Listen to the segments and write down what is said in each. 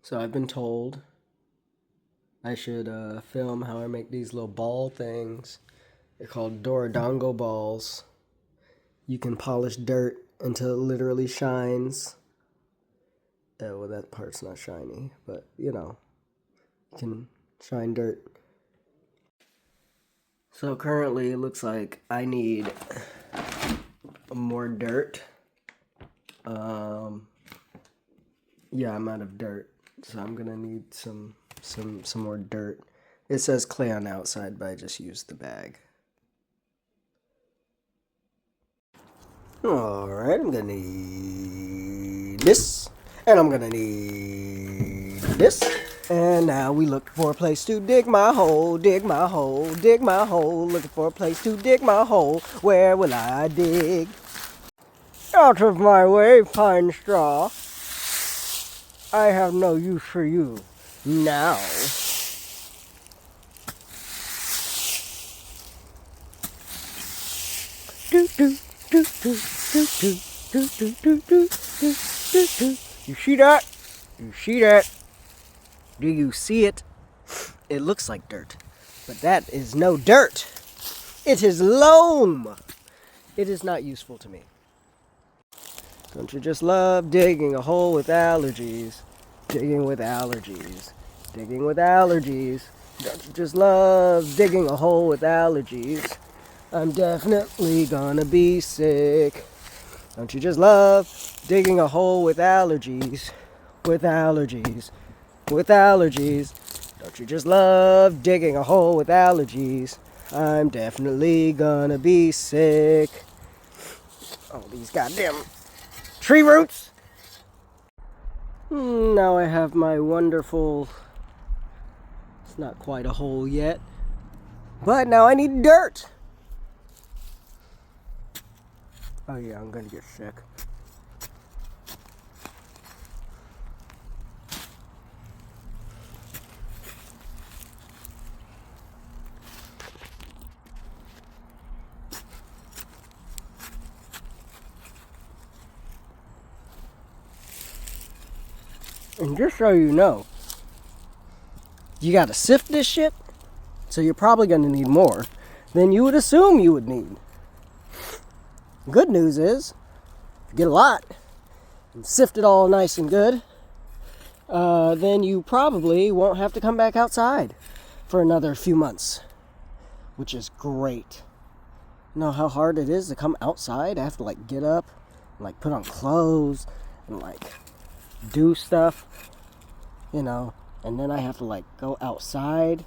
So I've been told I should film how I make these little ball things. They're called Dorodango balls. You can polish dirt until it literally shines. Well, that part's not shiny, but you know, you can shine dirt. So currently it looks like I need more dirt. Yeah, I'm out of dirt, so I'm gonna need some more dirt. It says clay on the outside, but I just used the bag. Alright, I'm gonna need this, and I'm gonna need this. And now we look for a place to dig my hole, dig my hole, dig my hole. Looking for a place to dig my hole. Where will I dig? Out of my way, pine straw. I have no use for you now. You see that? You see that? Do you see it? It looks like dirt, but that is no dirt. It is loam. It is not useful to me. Don't you just love digging a hole with allergies? Digging with allergies. Digging with allergies. Don't you just love digging a hole with allergies? I'm definitely gonna be sick. Don't you just love digging a hole with allergies? With allergies. With allergies. Don't you just love digging a hole with allergies? I'm definitely gonna be sick. Oh, these goddamn tree roots. Now I have my wonderful, it's not quite a hole yet, but now I need dirt. Oh yeah, I'm gonna get sick. And just so you know, you gotta sift this shit, so you're probably gonna need more than you would assume you would need. Good news is, if you get a lot and sift it all nice and good, then you probably won't have to come back outside for another few months, which is great. You know how hard it is to come outside? I have to get up and put on clothes and do stuff, and then I have to go outside.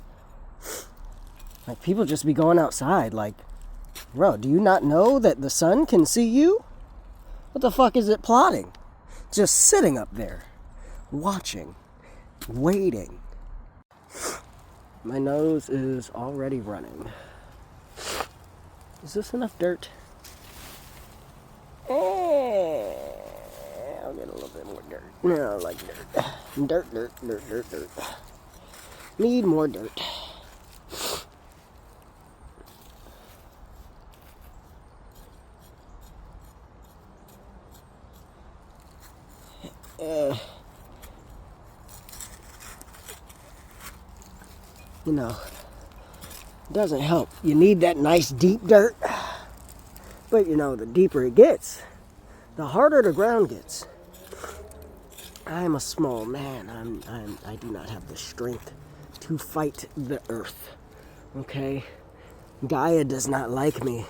People just be going outside bro, do you not know that the sun can see you? What the fuck is it plotting? Just sitting up there, watching, waiting. My nose is already running. Is this enough dirt? I'll get a little bit more dirt. No, I like dirt. Dirt. Need more dirt. It doesn't help. You need that nice deep dirt. But the deeper it gets, the harder the ground gets. I'm a small man. I do not have the strength to fight the earth. Okay? Gaia does not like me.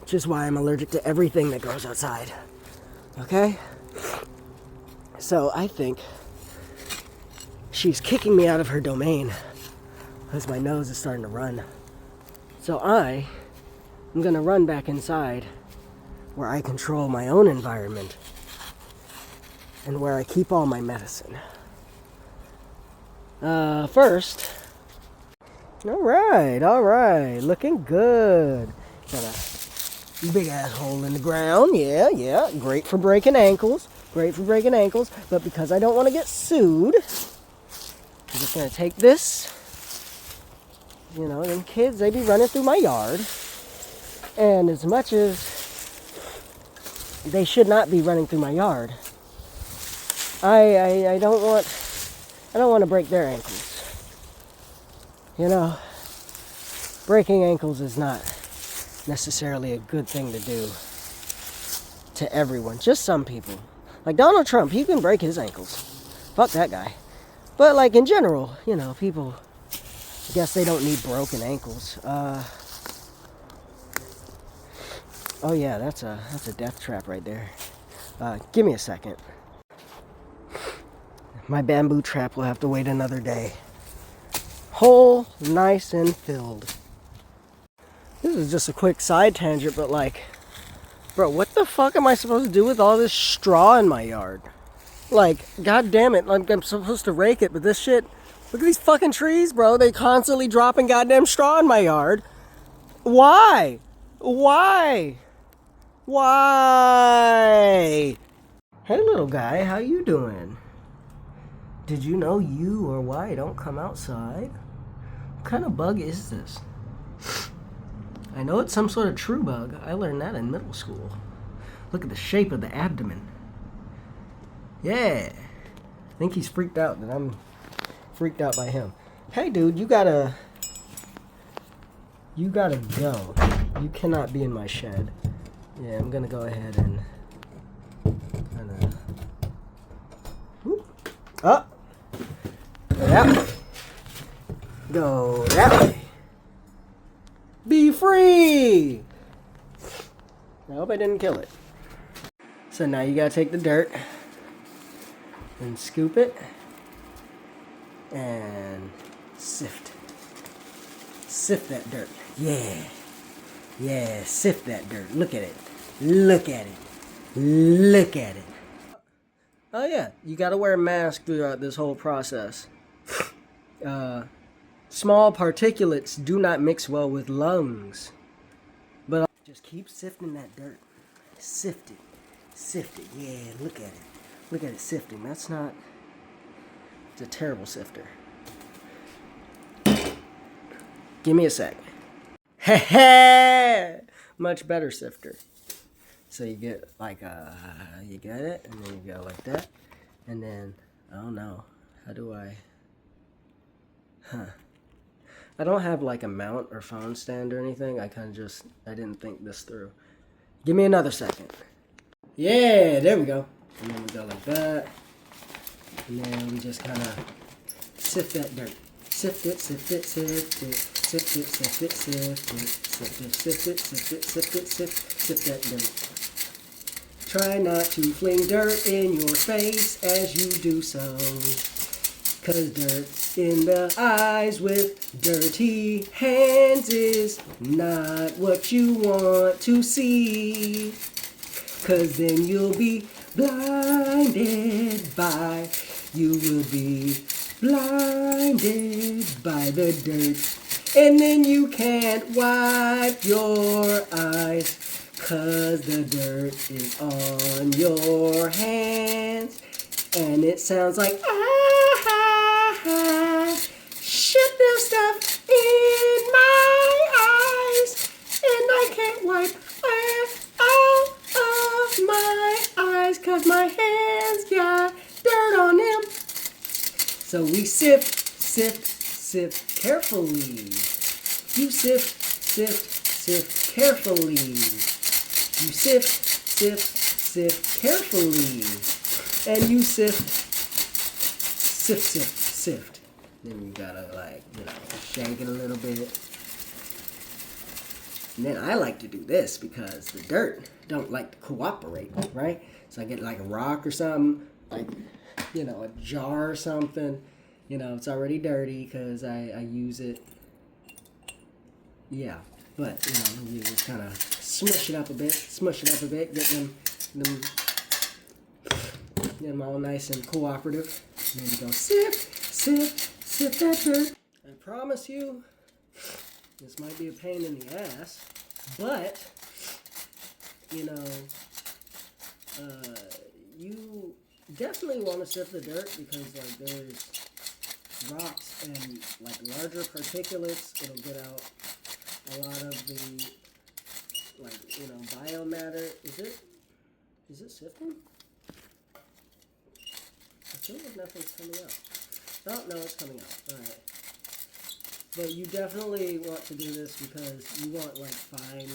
Which is why I'm allergic to everything that grows outside. Okay? So I think she's kicking me out of her domain because my nose is starting to run. So I'm gonna run back inside where I control my own environment and where I keep all my medicine. First, all right, looking good. Got a big ass hole in the ground, yeah, great for breaking ankles, but because I don't want to get sued, I'm just gonna take this. Them kids, they be running through my yard, and as much as they should not be running through my yard, I don't want to break their ankles. You know, breaking ankles is not necessarily a good thing to do to everyone. Just some people. Like Donald Trump, he can break his ankles. Fuck that guy. But like in general, you know, people, I guess they don't need broken ankles. Oh yeah, that's a death trap right there. Give me a second. My bamboo trap will have to wait another day. Whole, nice and filled. This is just a quick side tangent, but like, bro, what the fuck am I supposed to do with all this straw in my yard? Like, god damn it, I'm supposed to rake it, but this shit, look at these fucking trees, bro. They constantly dropping goddamn straw in my yard. Why? Why? Why? Hey little guy, how you doing? Did you know you or why don't come outside? What kind of bug is this? I know it's some sort of true bug. I learned that in middle school. Look at the shape of the abdomen. Yeah. I think he's freaked out that I'm freaked out by him. Hey dude, you gotta go. You cannot be in my shed. Yeah, I'm gonna go ahead and kinda up. Go that way. Go that way. Be free! I hope I didn't kill it. So now you gotta take the dirt and scoop it and sift. Sift that dirt. Yeah. Yeah, sift that dirt. Look at it. Look at it. Look at it. Oh yeah, you gotta wear a mask throughout this whole process. Small particulates do not mix well with lungs. But just keep sifting that dirt. Sift it. Sift it. Yeah, look at it. Look at it sifting. That's not... It's a terrible sifter. Give me a sec. Heh. Much better sifter. So you get like you get it, and then you go like that. And then, I don't know. How do I... I don't have like a mount or phone stand or anything. I didn't think this through. Give me another second. Yeah, there we go. And then we go like that. And then we just kind of sift that dirt. Sift it, sift it, sift it. Sift it, sift it, sift it. Sift it, sift it, sift it, sift it, sift that dirt. Try not to fling dirt in your face as you do so. 'Cause dirt in the eyes with dirty hands is not what you want to see. 'Cause then you'll be blinded by, you will be blinded by the dirt. And then you can't wipe your eyes, 'cause the dirt is on your hands. And it sounds like, shit, there's stuff in my eyes, and I can't wipe out of my eyes, 'cause my hands got dirt on them. So we sift, sift, sift carefully. You sift, sift, sift carefully. You sift, sift, sift carefully. And you sift, sift, sift, sift. Then you gotta shake it a little bit. And then I like to do this because the dirt don't like to cooperate, right? So I get like a rock or something, like, a jar or something. It's already dirty because I use it. Yeah, but, you just kind of smush it up a bit, get them all nice and cooperative. And then you go sift, sift, sift that dirt. I promise you, this might be a pain in the ass, but, you definitely want to sift the dirt because, there's rocks and, larger particulates. It'll get out a lot of the, biomatter. Is it sifting? assume if nothing's coming out. Oh, no, it's coming out. Alright. But you definitely want to do this because you want like fine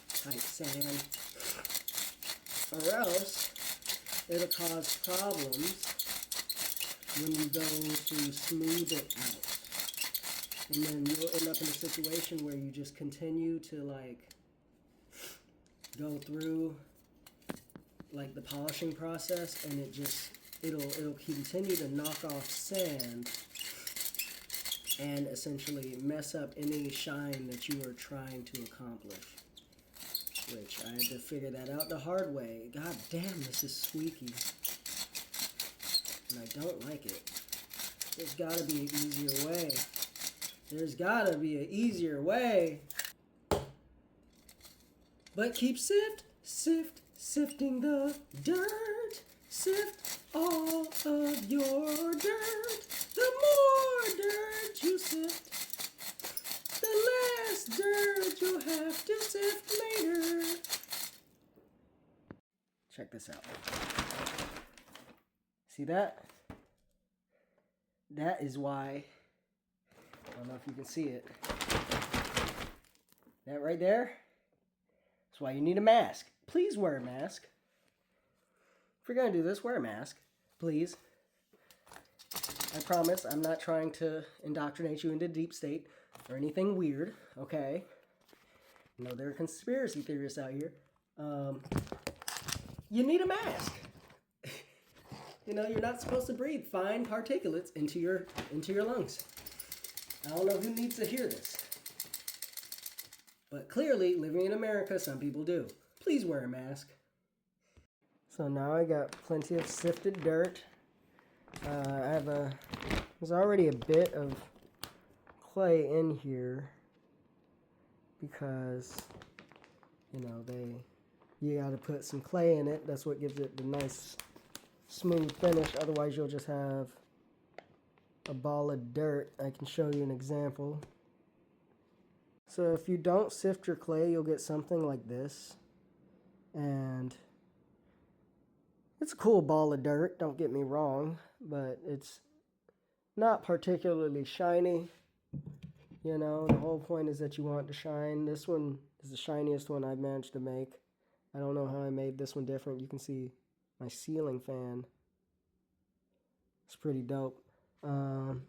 type sand, or else it'll cause problems when you go to smooth it out. And then you'll end up in a situation where you just continue to like go through like the polishing process, and it'll continue to knock off sand and essentially mess up any shine that you are trying to accomplish. Which I had to figure that out the hard way. God damn, this is squeaky. And I don't like it. There's gotta be an easier way. There's gotta be an easier way. But keep sifting the dirt. Sift all of your dirt. The more dirt you sift, the less dirt you'll have to sift later. Check this out. See that? That is why, I don't know if you can see it. That right there? That's why you need a mask. Please wear a mask. If you're going to do this, wear a mask. Please. I promise I'm not trying to indoctrinate you into deep state or anything weird, okay? You know, there are conspiracy theorists out here. You need a mask. You know, you're not supposed to breathe fine particulates into your lungs. I don't know who needs to hear this. But clearly, living in America, some people do. Please wear a mask. So now I got plenty of sifted dirt. There's already a bit of clay in here because, you know, you got to put some clay in it. That's what gives it the nice smooth finish. Otherwise, you'll just have a ball of dirt. I can show you an example. So if you don't sift your clay, you'll get something like this. And it's a cool ball of dirt, don't get me wrong, but it's not particularly shiny. You know, the whole point is that you want to shine. This one is the shiniest one I've managed to make. I don't know how I made this one different. You can see my ceiling fan. It's pretty dope. Some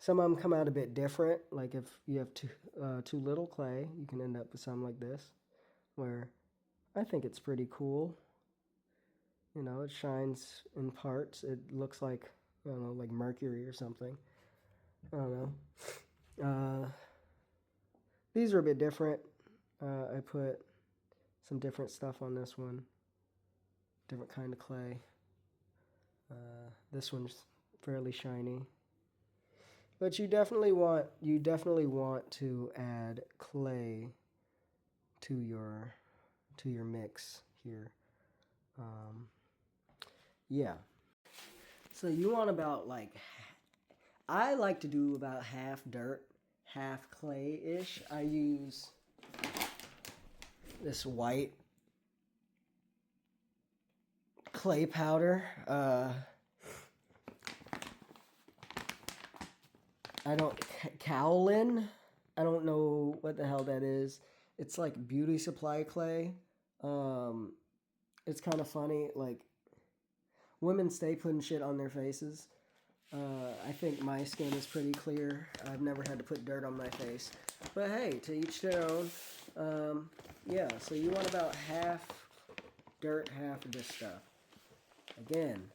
of them come out a bit different. Like if you have too little clay, you can end up with something like this, where I think it's pretty cool. You know, it shines in parts. It looks like, I don't know, like mercury or something. I don't know. These are a bit different. I put some different stuff on this one. Different kind of clay. This one's fairly shiny. But you definitely want to add clay to your mix here. Yeah. So you want about like, I like to do about half dirt, half clay-ish. I use this white clay powder. Cowlin. I don't know what the hell that is. It's like beauty supply clay. It's kind of funny, like, women stay putting shit on their faces. I think my skin is pretty clear. I've never had to put dirt on my face. But hey, to each their own. Yeah, so you want about half dirt, half of this stuff. Again,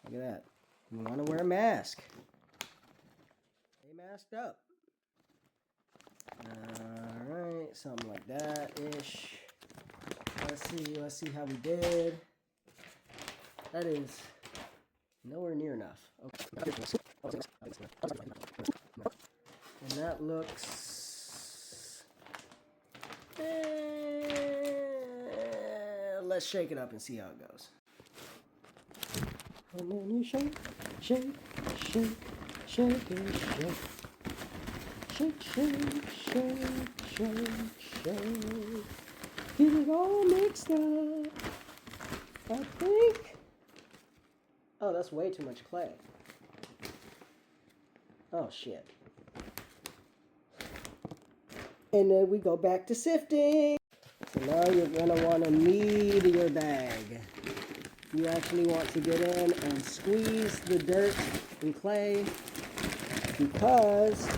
look at that. You want to wear a mask. Stay masked up. Alright, something like that-ish. Let's see how we did. That is nowhere near enough. Okay. And that looks... let's shake it up and see how it goes. And then you shake, shake, shake, shake it, shake. Shake, shake, shake, shake, shake. Get it all mixed up. I think Oh, that's way too much clay. Oh, shit. And then we go back to sifting. So now you're going to want to knead your bag. You actually want to get in and squeeze the dirt and clay because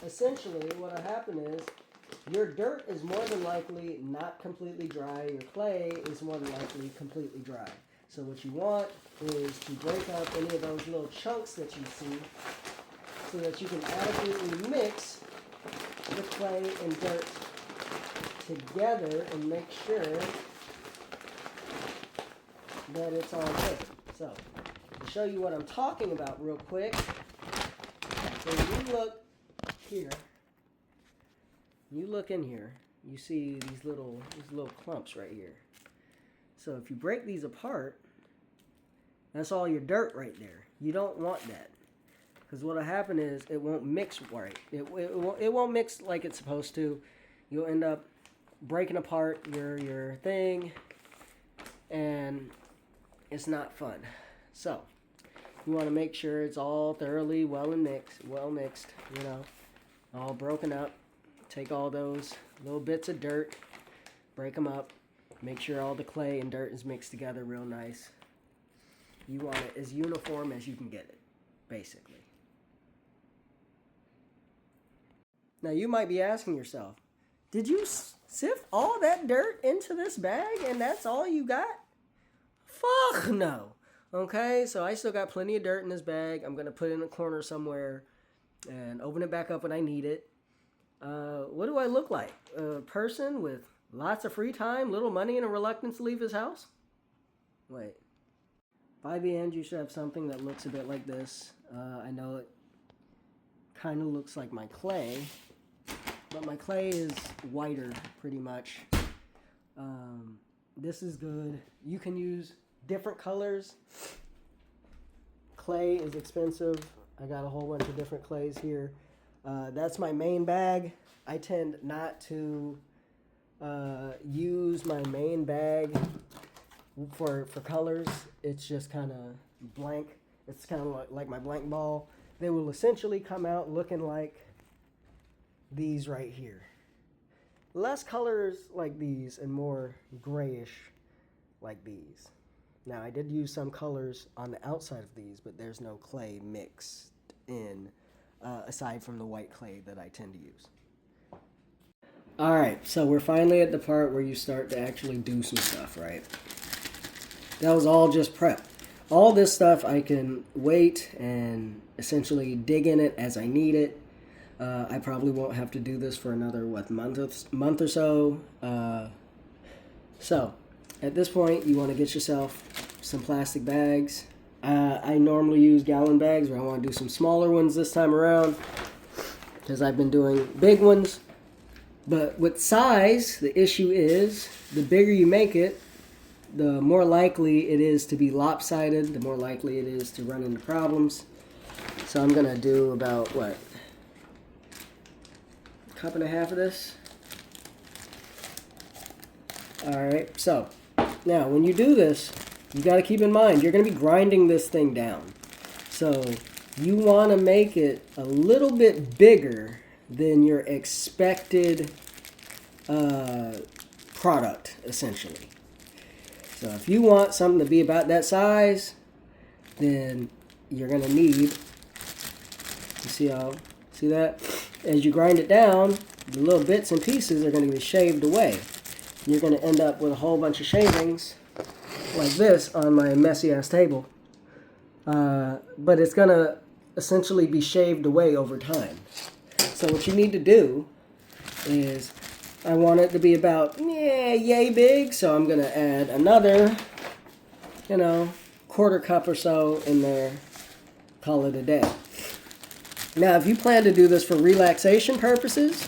essentially what will happen is your dirt is more than likely not completely dry. Your clay is more than likely completely dry. So what you want is to break up any of those little chunks that you see so that you can adequately mix the clay and dirt together and make sure that it's all good. So, to show you what I'm talking about real quick, when you look here, you look in here, you see these little clumps right here. So if you break these apart, that's all your dirt right there. You don't want that. Because what will happen is it won't mix right. It won't mix like it's supposed to. You'll end up breaking apart your thing, and it's not fun. So you want to make sure it's all thoroughly well mixed, you know, all broken up. Take all those little bits of dirt, break them up, make sure all the clay and dirt is mixed together real nice. You want it as uniform as you can get it, basically. Now you might be asking yourself, did you sift all that dirt into this bag and that's all you got? Fuck no. Okay, so I still got plenty of dirt in this bag. I'm going to put it in a corner somewhere and open it back up when I need it. What do I look like? A person with lots of free time, little money, and a reluctance to leave his house? Wait. By the end, you should have something that looks a bit like this. I know it kind of looks like my clay, but my clay is whiter, pretty much. This is good. You can use different colors. Clay is expensive. I got a whole bunch of different clays here. That's my main bag. I tend not to use my main bag for colors. It's just kind of blank. It's kind of like my blank ball. They will essentially come out looking like these right here. Less colors like these and more grayish like these. Now I did use some colors on the outside of these, but there's no clay mixed in aside from the white clay that I tend to use. Alright, so we're finally at the part where you start to actually do some stuff, right? That was all just prep. All this stuff I can wait and essentially dig in it as I need it. I probably won't have to do this for another, month or so. So, at this point, you want to get yourself some plastic bags. I normally use gallon bags, but I want to do some smaller ones this time around because I've been doing big ones. But with size, the issue is the bigger you make it, the more likely it is to be lopsided, the more likely it is to run into problems. So I'm going to do about, what, a cup and a half of this? Alright, so now when you do this, you got to keep in mind, you're going to be grinding this thing down. So you want to make it a little bit bigger than your expected product, essentially. So if you want something to be about that size, then you're going to need, you see that? As you grind it down, the little bits and pieces are going to be shaved away. You're going to end up with a whole bunch of shavings like this on my messy ass table. But it's going to essentially be shaved away over time. So what you need to do is, I want it to be about, yay big, so I'm going to add another, quarter cup or so in there, call it a day. Now, if you plan to do this for relaxation purposes,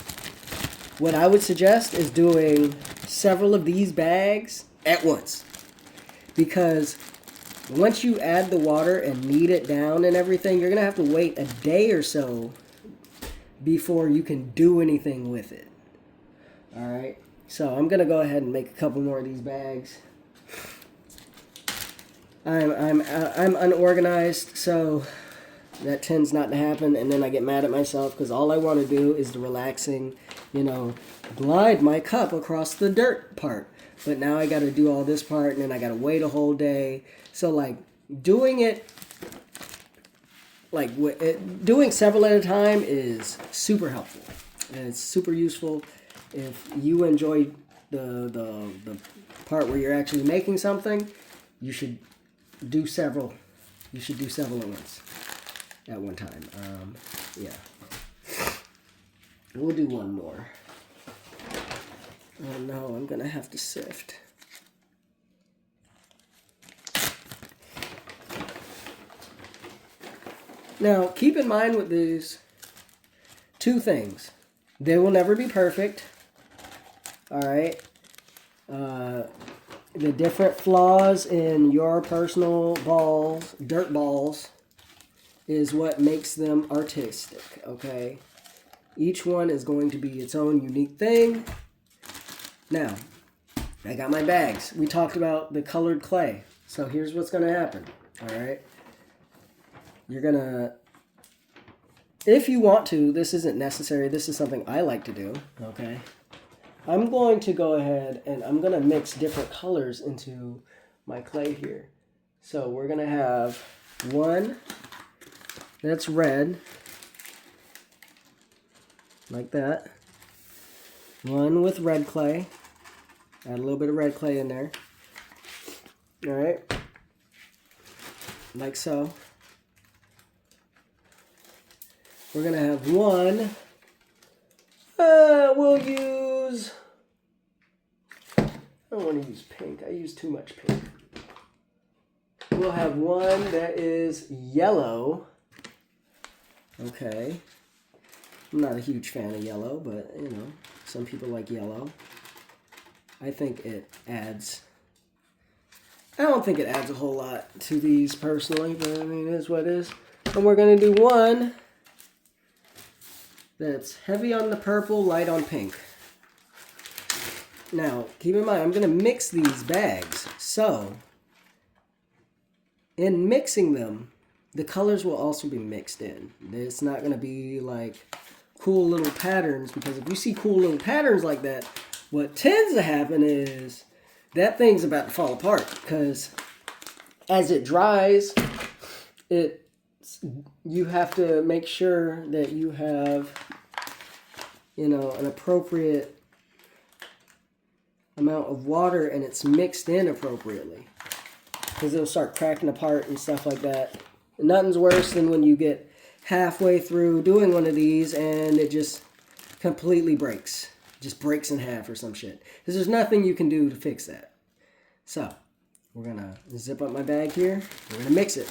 what I would suggest is doing several of these bags at once. Because once you add the water and knead it down and everything, you're going to have to wait a day or so before you can do anything with it. Alright? So I'm gonna go ahead and make a couple more of these bags. I'm unorganized, so that tends not to happen, and then I get mad at myself because all I want to do is the relaxing, glide my cup across the dirt part. But now I got to do all this part, and then I got to wait a whole day. So like doing it, doing several at a time is super helpful, and it's super useful. If you enjoy the part where you're actually making something, you should do several. You should do several at one time. Yeah. We'll do one more. Oh no, I'm gonna have to sift. Now, keep in mind with these two things. They will never be perfect. Alright? The different flaws in your personal balls, dirt balls, is what makes them artistic, okay? Each one is going to be its own unique thing. Now, I got my bags. We talked about the colored clay. So here's what's going to happen, alright? You're going to, if you want to, this isn't necessary. This is something I like to do, okay? I'm going to go ahead and I'm going to mix different colors into my clay here. So we're going to have one that's red, like that. One with red clay. Add a little bit of red clay in there. All right. Like so. We're going to have one. We'll use... I don't want to use pink. I use too much pink. We'll have one that is yellow. Okay. I'm not a huge fan of yellow, but, some people like yellow. I think it adds... I don't think it adds a whole lot to these personally, but, it is what it is. And we're going to do one that's heavy on the purple, light on pink. Now, keep in mind, I'm going to mix these bags. So, in mixing them, the colors will also be mixed in. It's not going to be like cool little patterns, because if you see cool little patterns like that, what tends to happen is that thing's about to fall apart, because as it dries, you have to make sure that you have, an appropriate amount of water and it's mixed in appropriately, because it'll start cracking apart and stuff like that. And nothing's worse than when you get halfway through doing one of these and it just completely breaks. Just breaks in half or some shit. Because there's nothing you can do to fix that. So, we're going to zip up my bag here. We're going to mix it.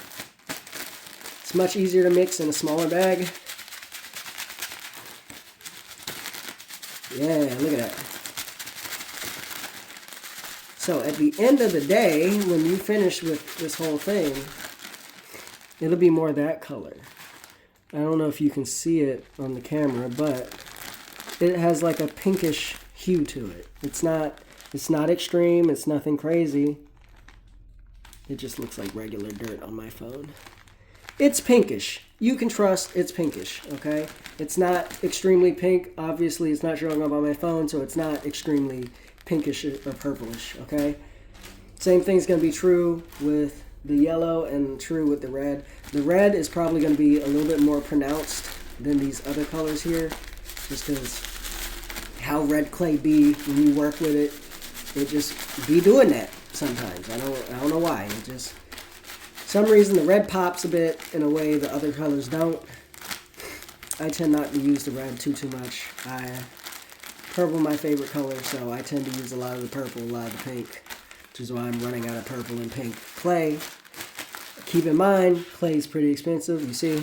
It's much easier to mix in a smaller bag. Yeah, look at that. So at the end of the day, when you finish with this whole thing, it'll be more that color. I don't know if you can see it on the camera, but it has like a pinkish hue to it. It's not extreme, it's nothing crazy. It just looks like regular dirt on my phone. It's pinkish. You can trust it's pinkish, okay? It's not extremely pink. Obviously, it's not showing up on my phone, so it's not extremely pinkish or purplish, okay? Same thing's going to be true with the yellow and true with the red. The red is probably going to be a little bit more pronounced than these other colors here, just because how red clay be when you work with it. It just be doing that sometimes. I don't know why. It just... some reason the red pops a bit in a way the other colors don't. I tend not to use the red too much. Purple my favorite color, so I tend to use a lot of the purple, a lot of the pink, which is why I'm running out of purple and pink clay. Keep in mind, clay is pretty expensive. You see,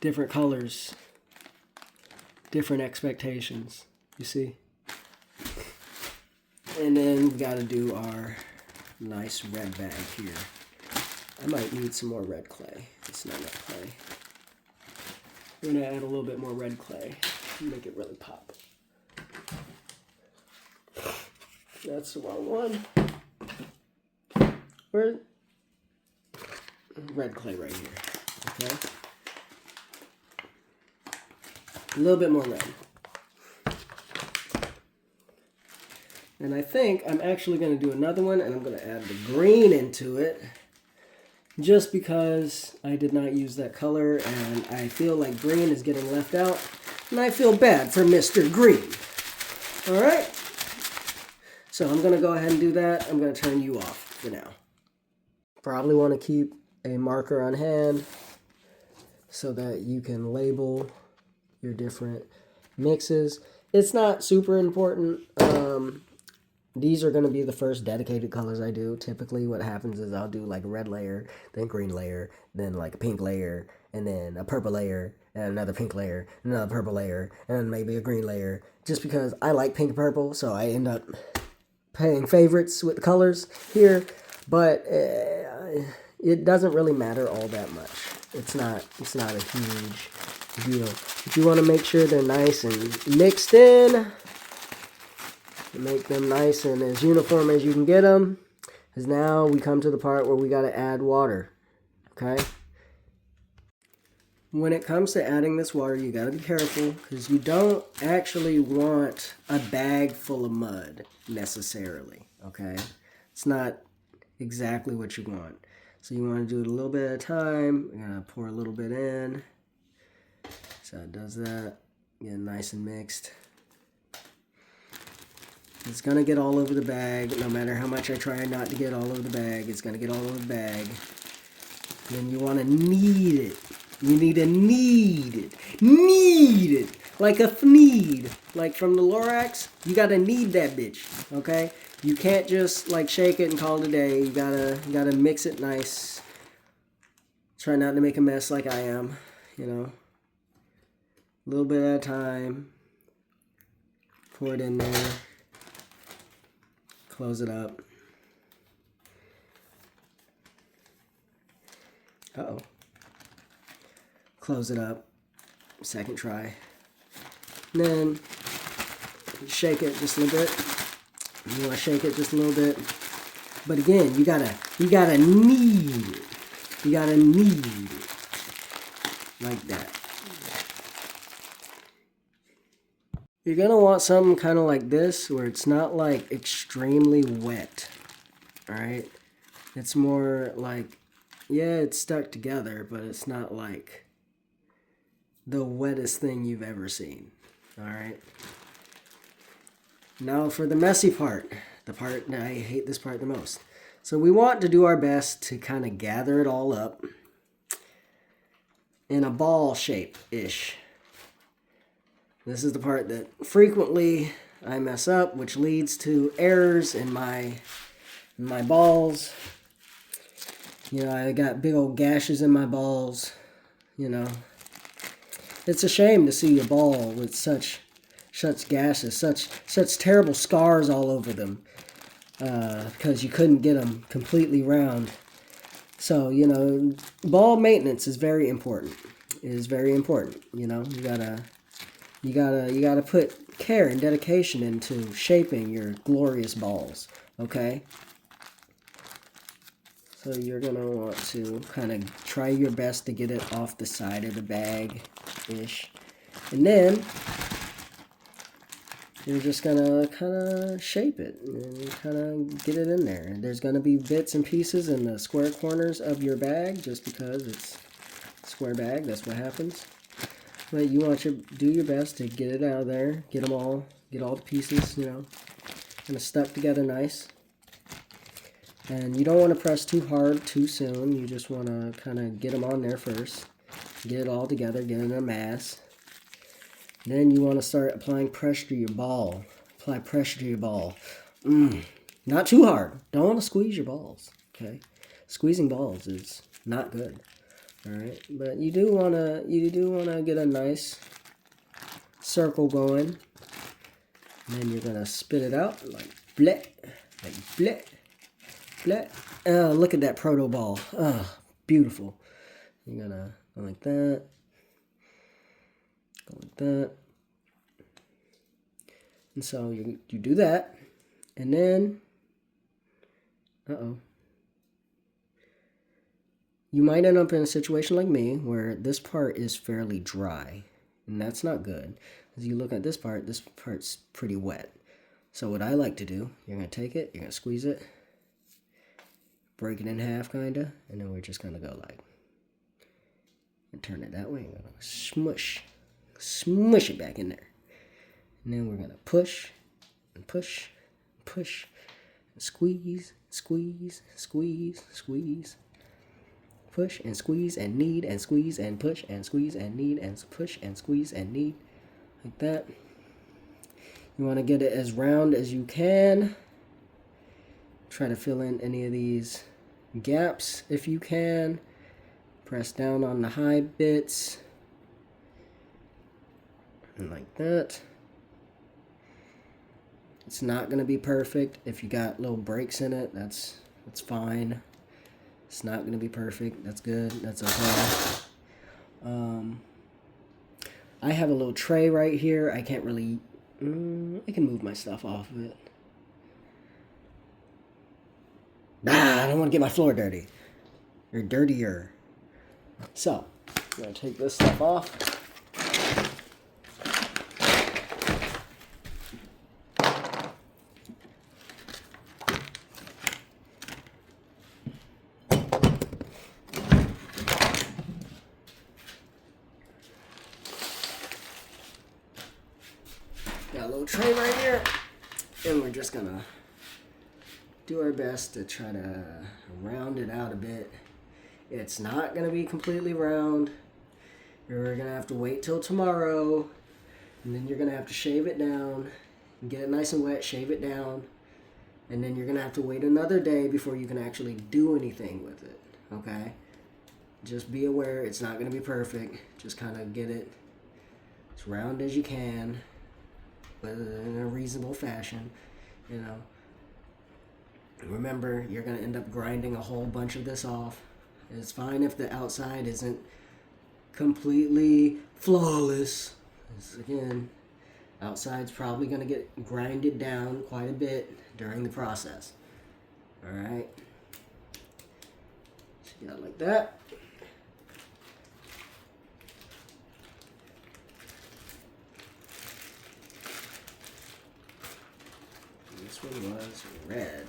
different colors, different expectations. You see, and then we got to do our nice red bag here. I might need some more red clay. It's not enough clay. We're going to add a little bit more red clay and make it really pop. That's the wrong one. Where? Red clay right here. Okay. A little bit more red. And I think I'm actually going to do another one, and I'm going to add the green into it. Just because I did not use that color, and I feel like green is getting left out. And I feel bad for Mr. Green. Alright? So I'm going to go ahead and do that. I'm going to turn you off for now. Probably want to keep a marker on hand so that you can label your different mixes. It's not super important. These are going to be the first dedicated colors I do. Typically what happens is I'll do like a red layer, then green layer, then like a pink layer, and then a purple layer, and another pink layer, and another purple layer, and then maybe a green layer. Just because I like pink and purple, so I end up playing favorites with the colors here. But it doesn't really matter all that much. It's not a huge deal. If you want to make sure they're nice and mixed in, make them nice and as uniform as you can get them, because now we come to the part where we got to add water. Okay? When it comes to adding this water, you got to be careful, because you don't actually want a bag full of mud necessarily. Okay? It's not exactly what you want. So you want to do it a little bit at a time. We're going to pour a little bit in. So it does that. Get nice and mixed. It's going to get all over the bag. No matter how much I try not to get all over the bag, it's going to get all over the bag. Then you want to knead it. You need to knead it. Knead it. Like a fneed. Like from the Lorax. You got to knead that bitch. Okay? You can't just like shake it and call it a day. You gotta mix it nice. Try not to make a mess like I am. You know. A little bit at a time. Pour it in there. Close it up. Uh-oh. Close it up. Second try. And then shake it just a little bit. You want to shake it just a little bit. But again, you gotta knead it. You gotta knead it. Like that. You're gonna want something kind of like this, where it's not like extremely wet. Alright? It's more like, yeah, it's stuck together, but it's not like the wettest thing you've ever seen. Alright? Now for the messy part. The part that I hate this part the most. So we want to do our best to kind of gather it all up in a ball shape-ish. This is the part that frequently I mess up, which leads to errors in my balls. You know, I got big old gashes in my balls. You know, it's a shame to see a ball with such gashes, such terrible scars all over them, because you couldn't get them completely round. So, you know, ball maintenance is very important. It is very important. You know, you gotta put care and dedication into shaping your glorious balls. Okay. So you're gonna want to kind of try your best to get it off the side of the bag-ish, and then you're just gonna kind of shape it and kind of get it in there. And there's gonna be bits and pieces in the square corners of your bag, just because it's a square bag. That's what happens. But you want to do your best to get it out of there, get all the pieces, you know, kind of stuck together nice. And you don't want to press too hard too soon. You just want to kind of get them on there first, get it all together, get it in a mass. Then you want to start applying pressure to your ball. Apply pressure to your ball. Not too hard. Don't want to squeeze your balls. Okay, squeezing balls is not good. All right, but you do wanna get a nice circle going. And then you're gonna spit it out like bleh, like bleh, bleh. Oh, look at that proto ball. Oh, beautiful. You're gonna go like that. Go like that. And so you do that. And then, you might end up in a situation like me where this part is fairly dry. And that's not good. As you look at this part's pretty wet. So what I like to do, you're going to take it, you're going to squeeze it, break it in half kind of, and then we're just going to go like, and turn it that way, and going to smush it back in there. And then we're going to push, and push, push, and squeeze, squeeze, squeeze, squeeze. Push and squeeze and knead and squeeze and push and squeeze and knead and push and squeeze and knead. Like that. You want to get it as round as you can. Try to fill in any of these gaps if you can. Press down on the high bits. And like that. It's not going to be perfect. If you got little breaks in it, that's fine. It's not going to be perfect. That's good. That's okay. I have a little tray right here. I can't really... I can move my stuff off of it. I don't want to get my floor dirty. Or dirtier. So, I'm going to take this stuff off. Got a little tray right here, and we're just gonna do our best to try to round it out a bit. It's not gonna be completely round. You're gonna have to wait till tomorrow, and then you're gonna have to shave it down, and get it nice and wet, shave it down, and then you're gonna have to wait another day before you can actually do anything with it, okay? Just be aware it's not gonna be perfect. Just kind of get it as round as you can, but in a reasonable fashion, you know. Remember, you're going to end up grinding a whole bunch of this off. It's fine if the outside isn't completely flawless. Again, outside's probably going to get grinded down quite a bit during the process. Alright? So you got it like that. This one was red.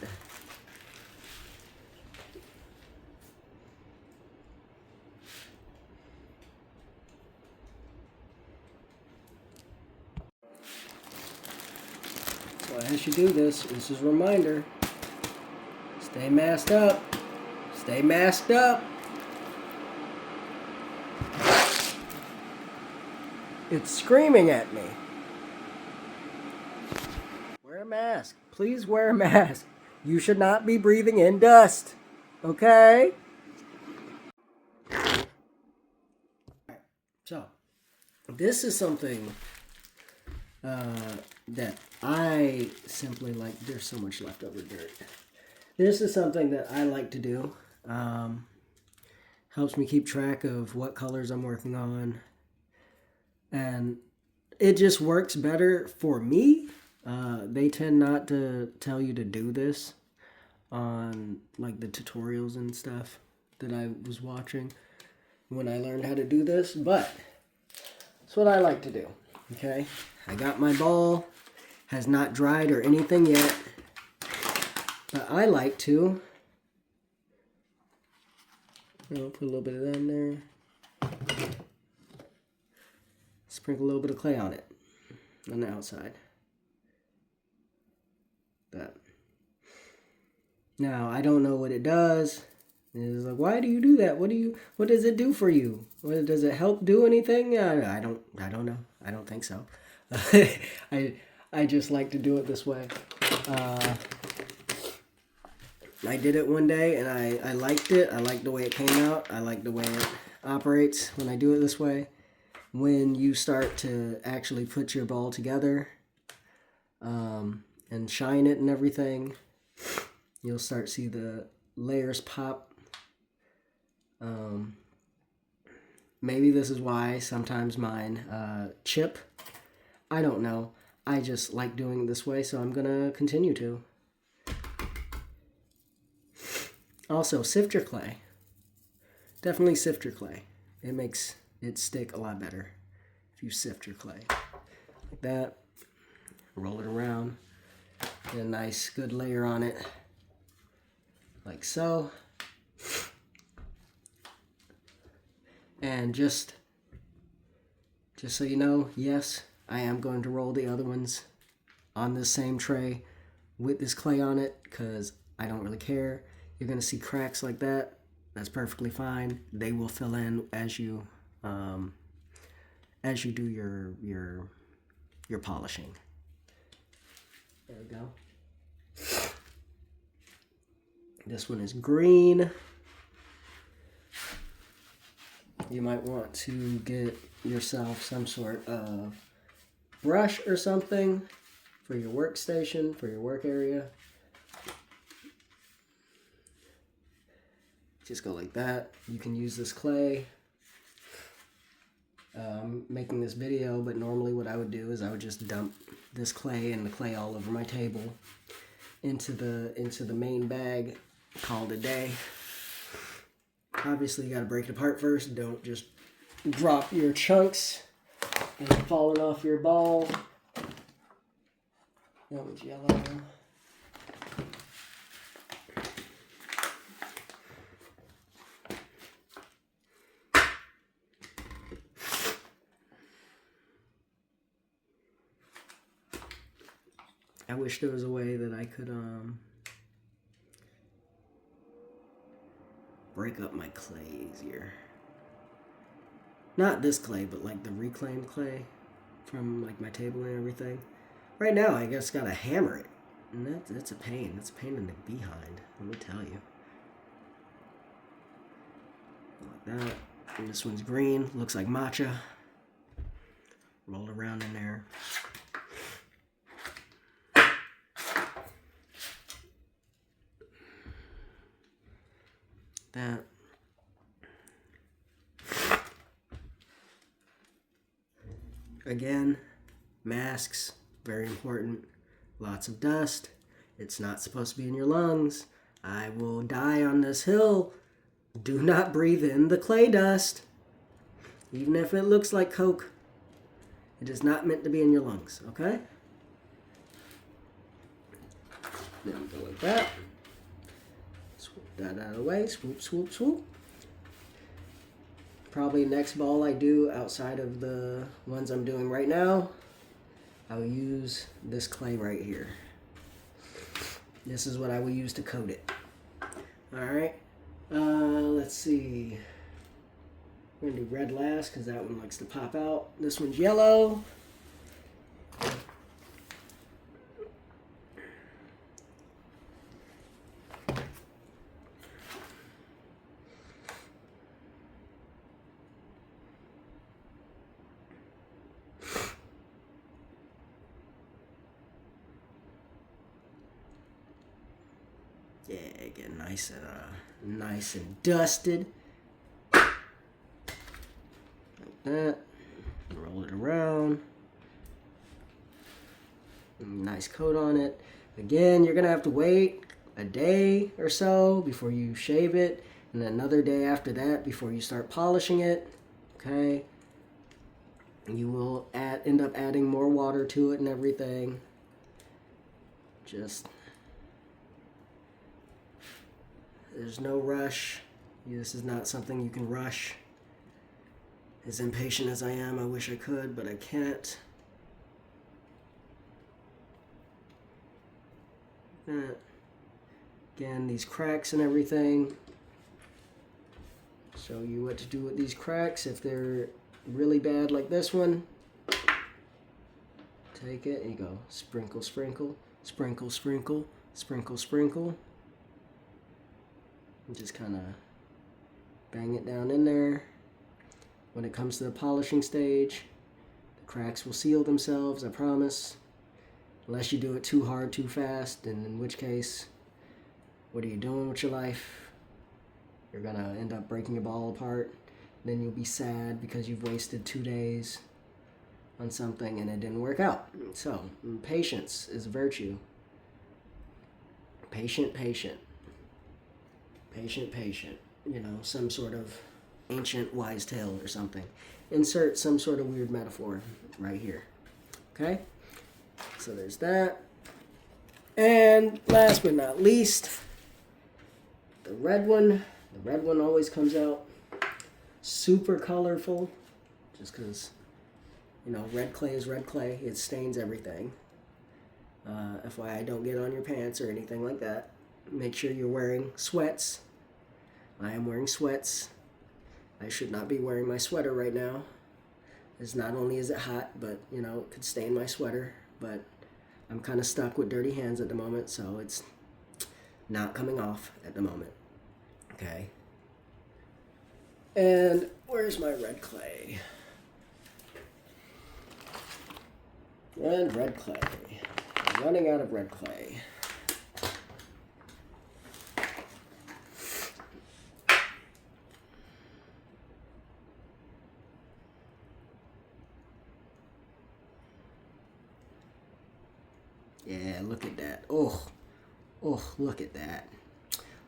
So as you do this is a reminder. Stay masked up. Stay masked up. It's screaming at me. Wear a mask. Please wear a mask. You should not be breathing in dust. Okay? So, this is something that I simply like. There's so much leftover dirt. This is something that I like to do. Helps me keep track of what colors I'm working on. And it just works better for me. They tend not to tell you to do this on like the tutorials and stuff that I was watching when I learned how to do this, but it's what I like to do. Okay, I got my ball, has not dried or anything yet, but I like to, put a little bit of that in there, sprinkle a little bit of clay on it, on the outside. That. Now, I don't know what it does. It's like, why do you do that? What does it do for you? Does it help do anything? I don't know. I don't think so. I just like to do it this way. I did it one day and I liked it. I liked the way it came out. I like the way it operates when I do it this way. When you start to actually put your ball together, and shine it and everything, you'll start to see the layers pop. Maybe this is why sometimes mine chip. I don't know. I just like doing it this way, so I'm gonna continue to. Also, sift your clay. Definitely sift your clay. It makes it stick a lot better if you sift your clay. Like that. Roll it around. Get a nice, good layer on it. Like so. And just so you know, yes, I am going to roll the other ones on this same tray with this clay on it because I don't really care. You're going to see cracks like that. That's perfectly fine. They will fill in as you do your polishing. There we go. This one is green. You might want to get yourself some sort of brush or something for your workstation, for your work area. Just go like that. You can use this clay. I'm making this video, but normally what I would do is I would just dump this clay and the clay all over my table into the main bag. Call it a day. Obviously, you got to break it apart first. Don't just drop your chunks and falling off your ball. That was yellow. I wish there was a way that I could break up my clay easier. Not this clay, but like the reclaimed clay from like my table and everything. Right now, I just gotta hammer it, and that's a pain. That's a pain in the behind. Let me tell you. Like that. And this one's green. Looks like matcha. Roll around in there. That. Again, masks, very important. Lots of dust. It's not supposed to be in your lungs. I will die on this hill. Do not breathe in the clay dust. Even if it looks like Coke, it is not meant to be in your lungs, okay? Then we go like that. Swoop that out of the way. Swoop, swoop, swoop. Probably next ball I do outside of the ones I'm doing right now, I will use this clay right here. This is what I will use to coat it. Alright, let's see. We're going to do red last because that one likes to pop out. This one's yellow. Yeah, get nice and dusted. Like that. Roll it around. Nice coat on it. Again, you're gonna have to wait a day or so before you shave it, and then another day after that before you start polishing it. Okay. You will end up adding more water to it and everything. There's no rush. This is not something you can rush. As impatient as I am, I wish I could, but I can't. Again, these cracks and everything. Show you what to do with these cracks if they're really bad like this one. Take it and you go sprinkle, sprinkle, sprinkle, sprinkle, sprinkle, sprinkle. And just kind of bang it down in there. When it comes to the polishing stage, the cracks will seal themselves, I promise. Unless you do it too hard, too fast, and in which case, what are you doing with your life? You're gonna end up breaking your ball apart. Then you'll be sad because you've wasted 2 days on something and it didn't work out. So, patience is a virtue. Patient, patient. Patient, patient. You know, some sort of ancient wise tale or something. Insert some sort of weird metaphor right here. Okay? So there's that. And last but not least, the red one. The red one always comes out super colorful. Just because, you know, red clay is red clay. It stains everything. FYI, don't get on your pants or anything like that. Make sure you're wearing sweats. I am wearing sweats. I should not be wearing my sweater right now. As not only is it hot, but, you know, it could stain my sweater. But I'm kind of stuck with dirty hands at the moment, so it's not coming off at the moment. Okay. And where's my red clay? And red clay. I'm running out of red clay. Yeah, look at that. Oh, look at that.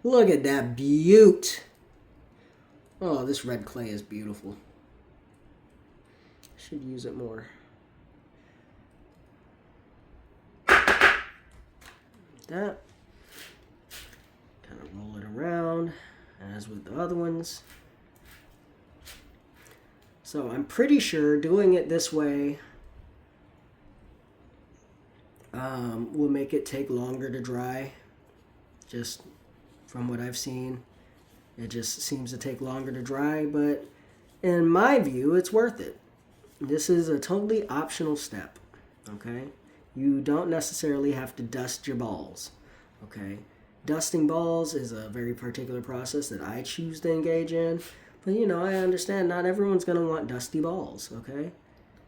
Look at that beaut. Oh, this red clay is beautiful. Should use it more. That. Kind of roll it around, as with the other ones. So I'm pretty sure doing it this way will make it take longer to dry. Just from what I've seen, it just seems to take longer to dry, but in my view, it's worth it. This is a totally optional step, okay? You don't necessarily have to dust your balls, okay? Dusting balls is a very particular process that I choose to engage in, but you know, I understand not everyone's gonna want dusty balls, okay?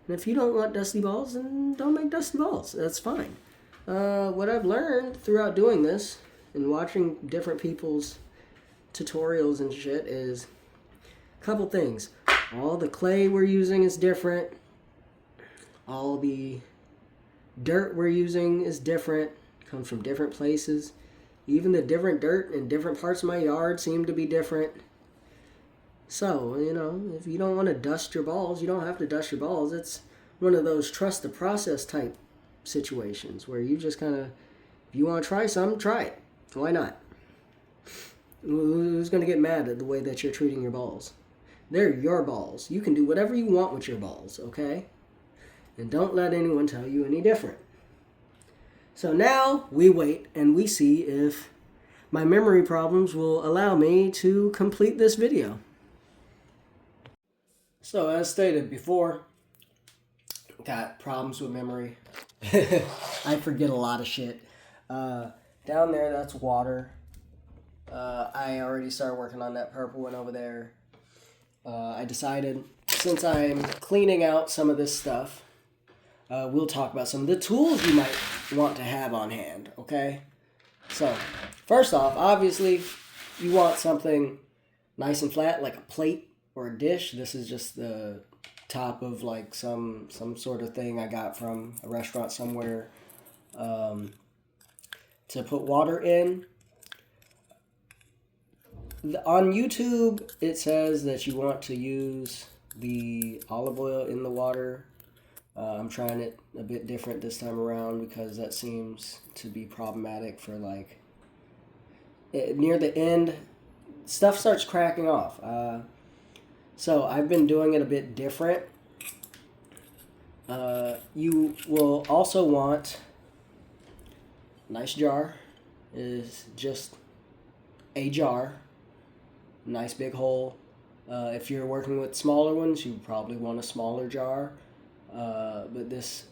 And if you don't want dusty balls, then don't make dusty balls. That's fine. What I've learned throughout doing this and watching different people's tutorials and shit is a couple things. All the clay we're using is different. All the dirt we're using is different. Comes from different places. Even the different dirt in different parts of my yard seem to be different. So, you know, if you don't want to dust your balls, you don't have to dust your balls. It's one of those trust the process type situations where you just kind of, if you want to try something, try it. Why not? Who's going to get mad at the way that you're treating your balls? They're your balls. You can do whatever you want with your balls, okay? And don't let anyone tell you any different. So now we wait and we see if my memory problems will allow me to complete this video. So as stated before, got problems with memory. I forget a lot of shit. Down there, that's water. I already started working on that purple one over there. I decided, since I'm cleaning out some of this stuff, we'll talk about some of the tools you might want to have on hand, okay? So, first off, obviously, you want something nice and flat, like a plate or a dish. This is just the top of like some sort of thing I got from a restaurant somewhere to put water in. On YouTube, it says that you want to use the olive oil in the water. I'm trying it a bit different this time around because that seems to be problematic for like near the end, stuff starts cracking off. So I've been doing it a bit different. You will also want a nice jar. Is just a jar. Nice big hole. If you're working with smaller ones, you probably want a smaller jar. But this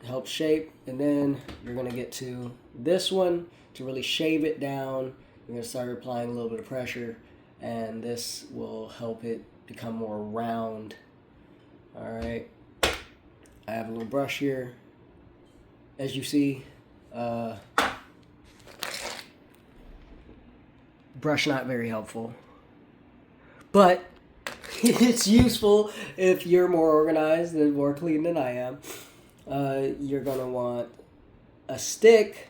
helps shape. And then you're going to get to this one to really shave it down. You're going to start applying a little bit of pressure. And this will help it become more round. Alright. I have a little brush here. As you see, brush not very helpful. But it's useful if you're more organized and more clean than I am. You're going to want a stick.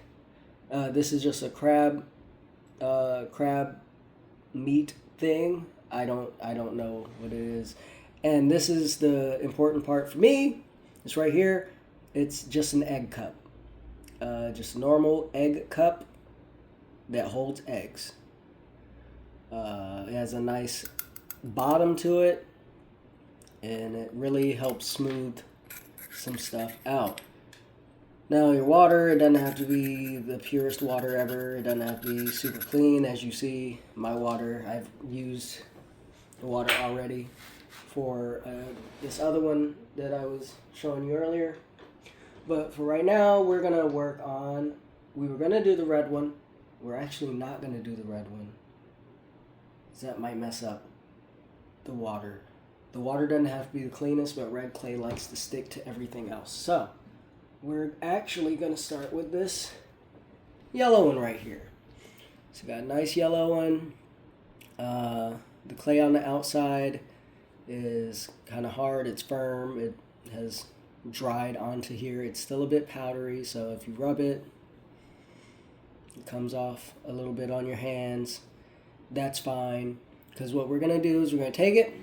This is just a crab meat thing. I don't know what it is. And this is the important part for me. It's right here. It's just an egg cup. Just a normal egg cup that holds eggs. It has a nice bottom to it, and it really helps smooth some stuff out. Now your water, it doesn't have to be the purest water ever. It doesn't have to be super clean. As you see, my water, I've used the water already for this other one that I was showing you earlier. But for right now, we're going to work on, we were going to do the red one. We're actually not going to do the red one, because that might mess up the water. The water doesn't have to be the cleanest, but red clay likes to stick to everything else. So we're actually going to start with this yellow one right here. So got a nice yellow one. The clay on the outside is kind of hard. It's firm. It has dried onto here. It's still a bit powdery, so if you rub it, it comes off a little bit on your hands. That's fine, because what we're going to do is we're going to take it,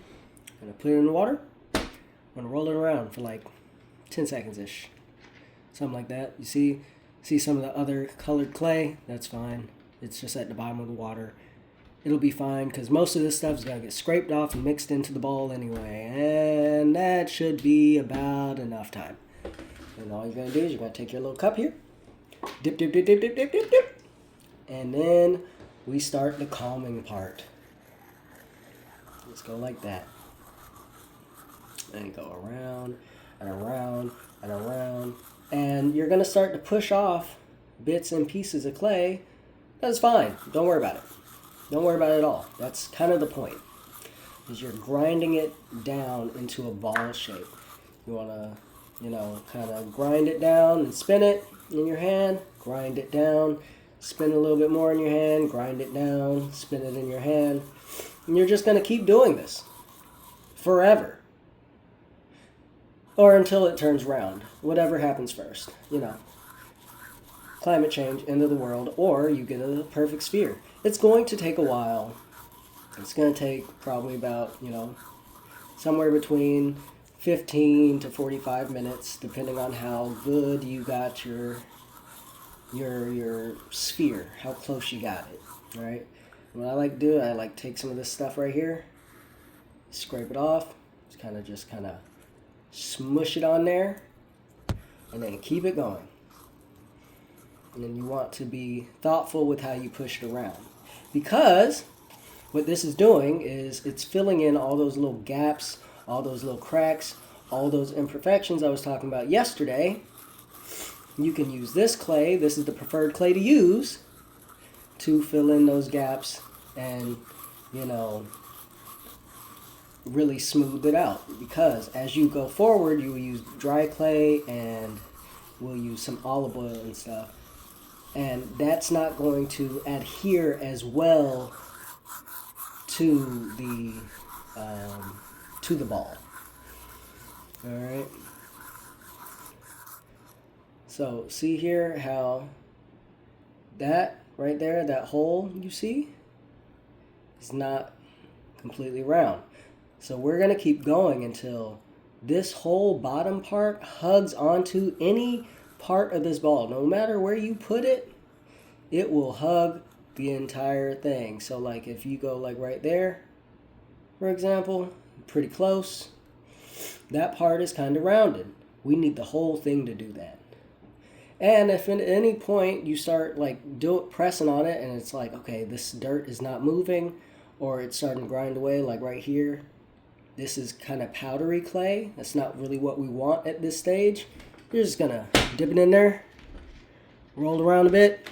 going to put it in the water, I'm going to roll it around for like 10 seconds-ish. Something like that. You see some of the other colored clay? That's fine. It's just at the bottom of the water. It'll be fine, because most of this stuff is going to get scraped off and mixed into the ball anyway. And that should be about enough time. And all you're going to do is you're going to take your little cup here. Dip, dip, dip, dip, dip, dip, dip, dip. And then we start the calming part. Let's go like that. And go around and around and around. And you're going to start to push off bits and pieces of clay. That's fine. Don't worry about it. Don't worry about it at all. That's kind of the point. Is you're grinding it down into a ball shape. You want to, kind of grind it down and spin it in your hand. Grind it down. Spin a little bit more in your hand. Grind it down. Spin it in your hand. And you're just going to keep doing this forever. Or until it turns round. Whatever happens first. Climate change, end of the world, or you get a perfect sphere. It's going to take a while. It's going to take probably about, somewhere between 15 to 45 minutes, depending on how good you got your sphere, how close you got it, all right? What I like to do, I like to take some of this stuff right here, scrape it off, just kind of smush it on there, and then keep it going. And then you want to be thoughtful with how you push it around. Because what this is doing is it's filling in all those little gaps, all those little cracks, all those imperfections I was talking about yesterday. You can use this clay. This is the preferred clay to use to fill in those gaps and, really smooth it out. Because as you go forward, you will use dry clay and we'll use some olive oil and stuff. And that's not going to adhere as well to the ball. All right. So see here how that right there, that hole you see, is not completely round. So we're going to keep going until this whole bottom part hugs onto any part of this ball. No matter where you put it, it will hug the entire thing. So like if you go like right there, for example, pretty close, that part is kind of rounded. We need the whole thing to do that. And if at any point you start like pressing on it and it's like, okay, this dirt is not moving, or it's starting to grind away, like right here, this is kind of powdery clay. That's not really what we want at this stage. You're just gonna dip it in there, roll it around a bit,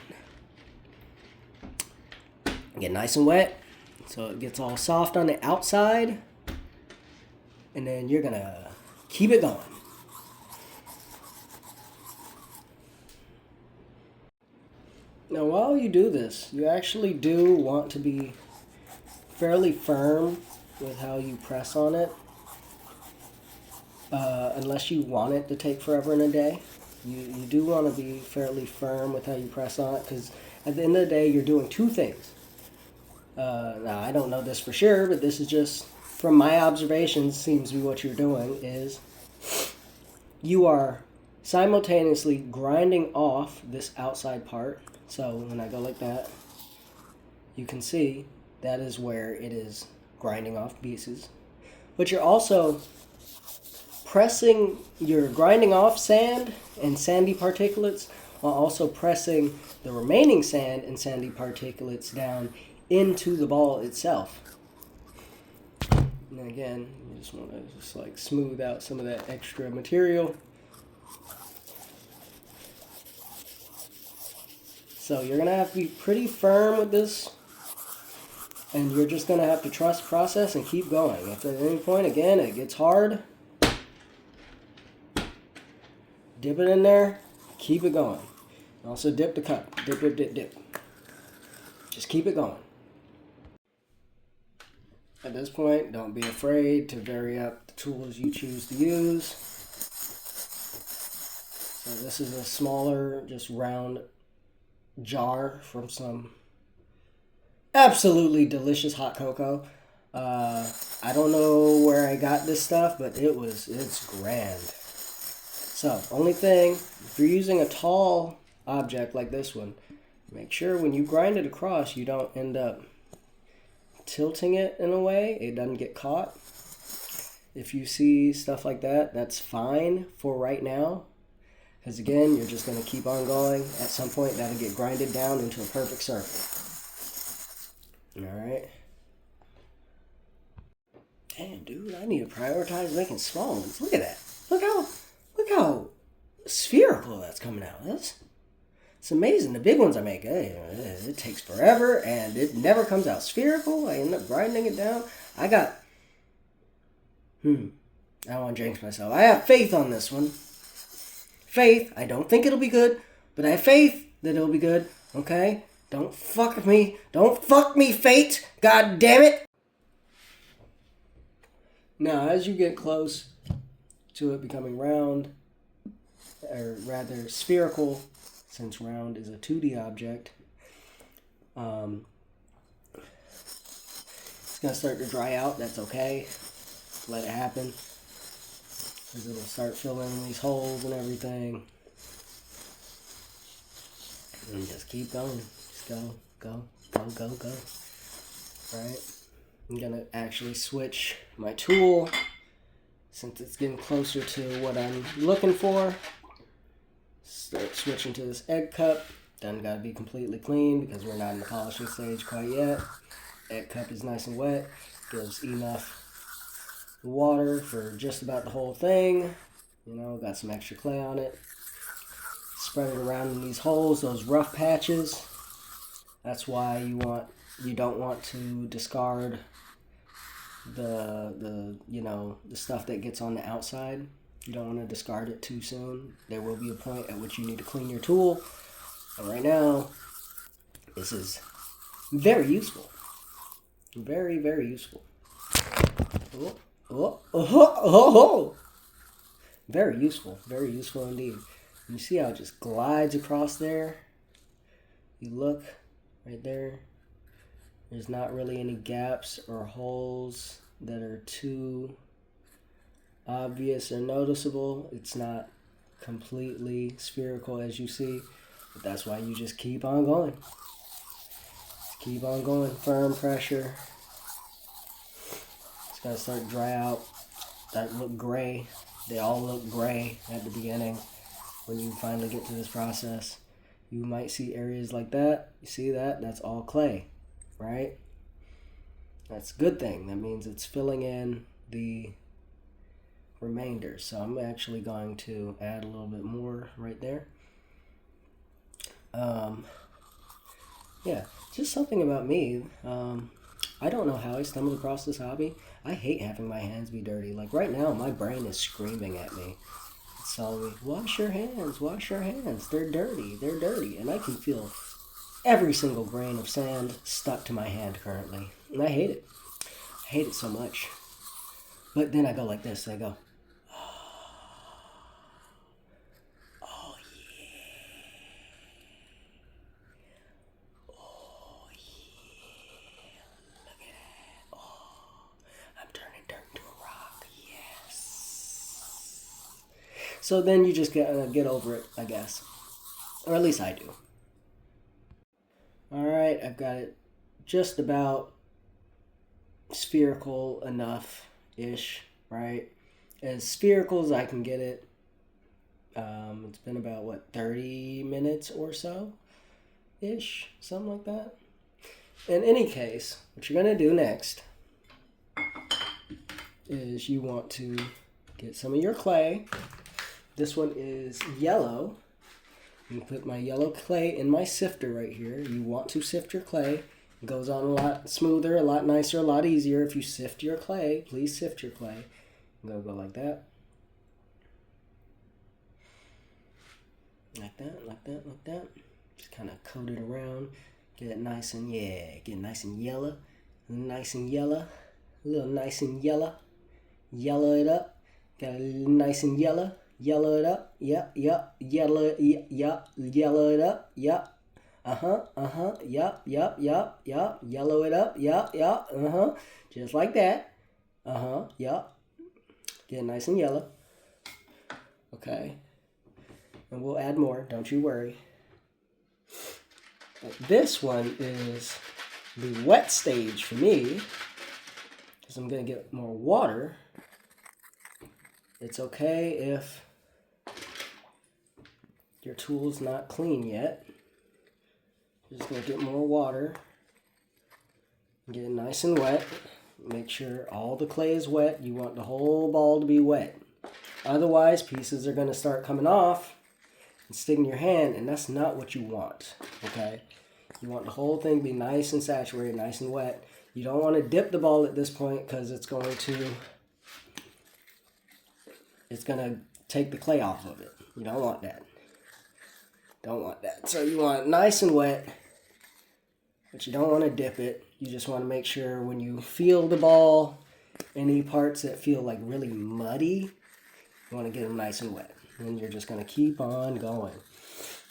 get nice and wet so it gets all soft on the outside, and then you're gonna keep it going. Now while you do this, you actually do want to be fairly firm with how you press on it. Unless you want it to take forever in a day, you do want to be fairly firm with how you press on it, because at the end of the day, you're doing two things. Now, I don't know this for sure, but this is just from my observations, seems to be what you're doing is you are simultaneously grinding off this outside part. So when I go like that, you can see that is where it is grinding off pieces. But you're also you're grinding off sand and sandy particulates while also pressing the remaining sand and sandy particulates down into the ball itself. And again, you just want to just like smooth out some of that extra material. So you're going to have to be pretty firm with this, and you're just going to have to trust the process and keep going. If at any point, again, it gets hard, dip it in there, keep it going. Also dip the cup. Dip, dip, dip, dip. Just keep it going. At this point, don't be afraid to vary up the tools you choose to use. So this is a smaller, just round jar from some absolutely delicious hot cocoa. I don't know where I got this stuff, but it's grand. So, only thing, if you're using a tall object like this one, make sure when you grind it across, you don't end up tilting it in a way. It doesn't get caught. If you see stuff like that, that's fine for right now. Because again, you're just going to keep on going. At some point, that'll get grinded down into a perfect circle. Alright. Damn, dude, I need to prioritize making small ones. Look at that. Look how spherical that's coming out. It's amazing. The big ones I make, it takes forever, and it never comes out spherical. I end up grinding it down. I don't want to jinx myself. I have faith on this one. Faith. I don't think it'll be good, but I have faith that it'll be good. Okay? Don't fuck me. Don't fuck me, fate. God damn it. Now, as you get close to it becoming round, or rather spherical, since round is a 2D object, it's going to start to dry out. That's okay. Let it happen. Because it'll start filling in these holes and everything. And just keep going. Just go. Alright. I'm going to actually switch my tool since it's getting closer to what I'm looking for. Start switching to this egg cup. Doesn't got to be completely clean because we're not in the polishing stage quite yet. Egg cup is nice and wet. Gives enough water for just about the whole thing. You know, got some extra clay on it. Spread it around in these holes, those rough patches. That's why you don't want to discard the stuff that gets on the outside. You don't want to discard it too soon. There will be a point at which you need to clean your tool. And right now, this is very useful. Very, very useful. Very useful. Very useful indeed. You see how it just glides across there? You look right there. There's not really any gaps or holes that are too obvious or noticeable. It's not completely spherical as you see, but that's why you just keep on going. Just keep on going. Firm pressure. It's gotta start to dry out. That look gray. They all look gray at the beginning. When you finally get to this process, you might see areas like that. You see that? That's all clay, right? That's a good thing. That means it's filling in the remainder. So I'm actually going to add a little bit more right there. Yeah, just something about me. I don't know how I stumbled across this hobby. I hate having my hands be dirty. Like right now, my brain is screaming at me. It's telling me, wash your hands, wash your hands. They're dirty, they're dirty. And I can feel every single grain of sand stuck to my hand currently. And I hate it. I hate it so much. But then I go like this. I go, oh yeah. Oh yeah. So then you just get over it, I guess. Or at least I do. Alright, I've got it just about spherical enough-ish, right? As spherical as I can get it. It's been about, 30 minutes or so-ish? Something like that. In any case, what you're going to do next is you want to get some of your clay. This one is yellow. I'm going to put my yellow clay in my sifter right here. You want to sift your clay. It goes on a lot smoother, a lot nicer, a lot easier if you sift your clay. Please sift your clay. I'm going to go like that. Like that, like that, like that. Just kind of coat it around. Get it nice and, get it nice and yellow. Nice and yellow. A little nice and yellow. Yellow it up. Got a little nice and yellow. Yellow it up. Yep. Yellow it up. Yep. Yep. Yellow it up. Yep. Just like that. Yep. Get it nice and yellow. Okay. And we'll add more, don't you worry. But this one is the wet stage for me, because I'm going to get more water. It's okay if your tool's not clean yet. Just going to get more water. Get it nice and wet. Make sure all the clay is wet. You want the whole ball to be wet. Otherwise, pieces are going to start coming off and stick in your hand, and that's not what you want, okay? You want the whole thing to be nice and saturated, nice and wet. You don't want to dip the ball at this point because it's going to take the clay off of it. You don't want that. Don't want that. So you want it nice and wet, but you don't want to dip it. You just want to make sure when you feel the ball, any parts that feel like really muddy, you want to get them nice and wet. And you're just going to keep on going.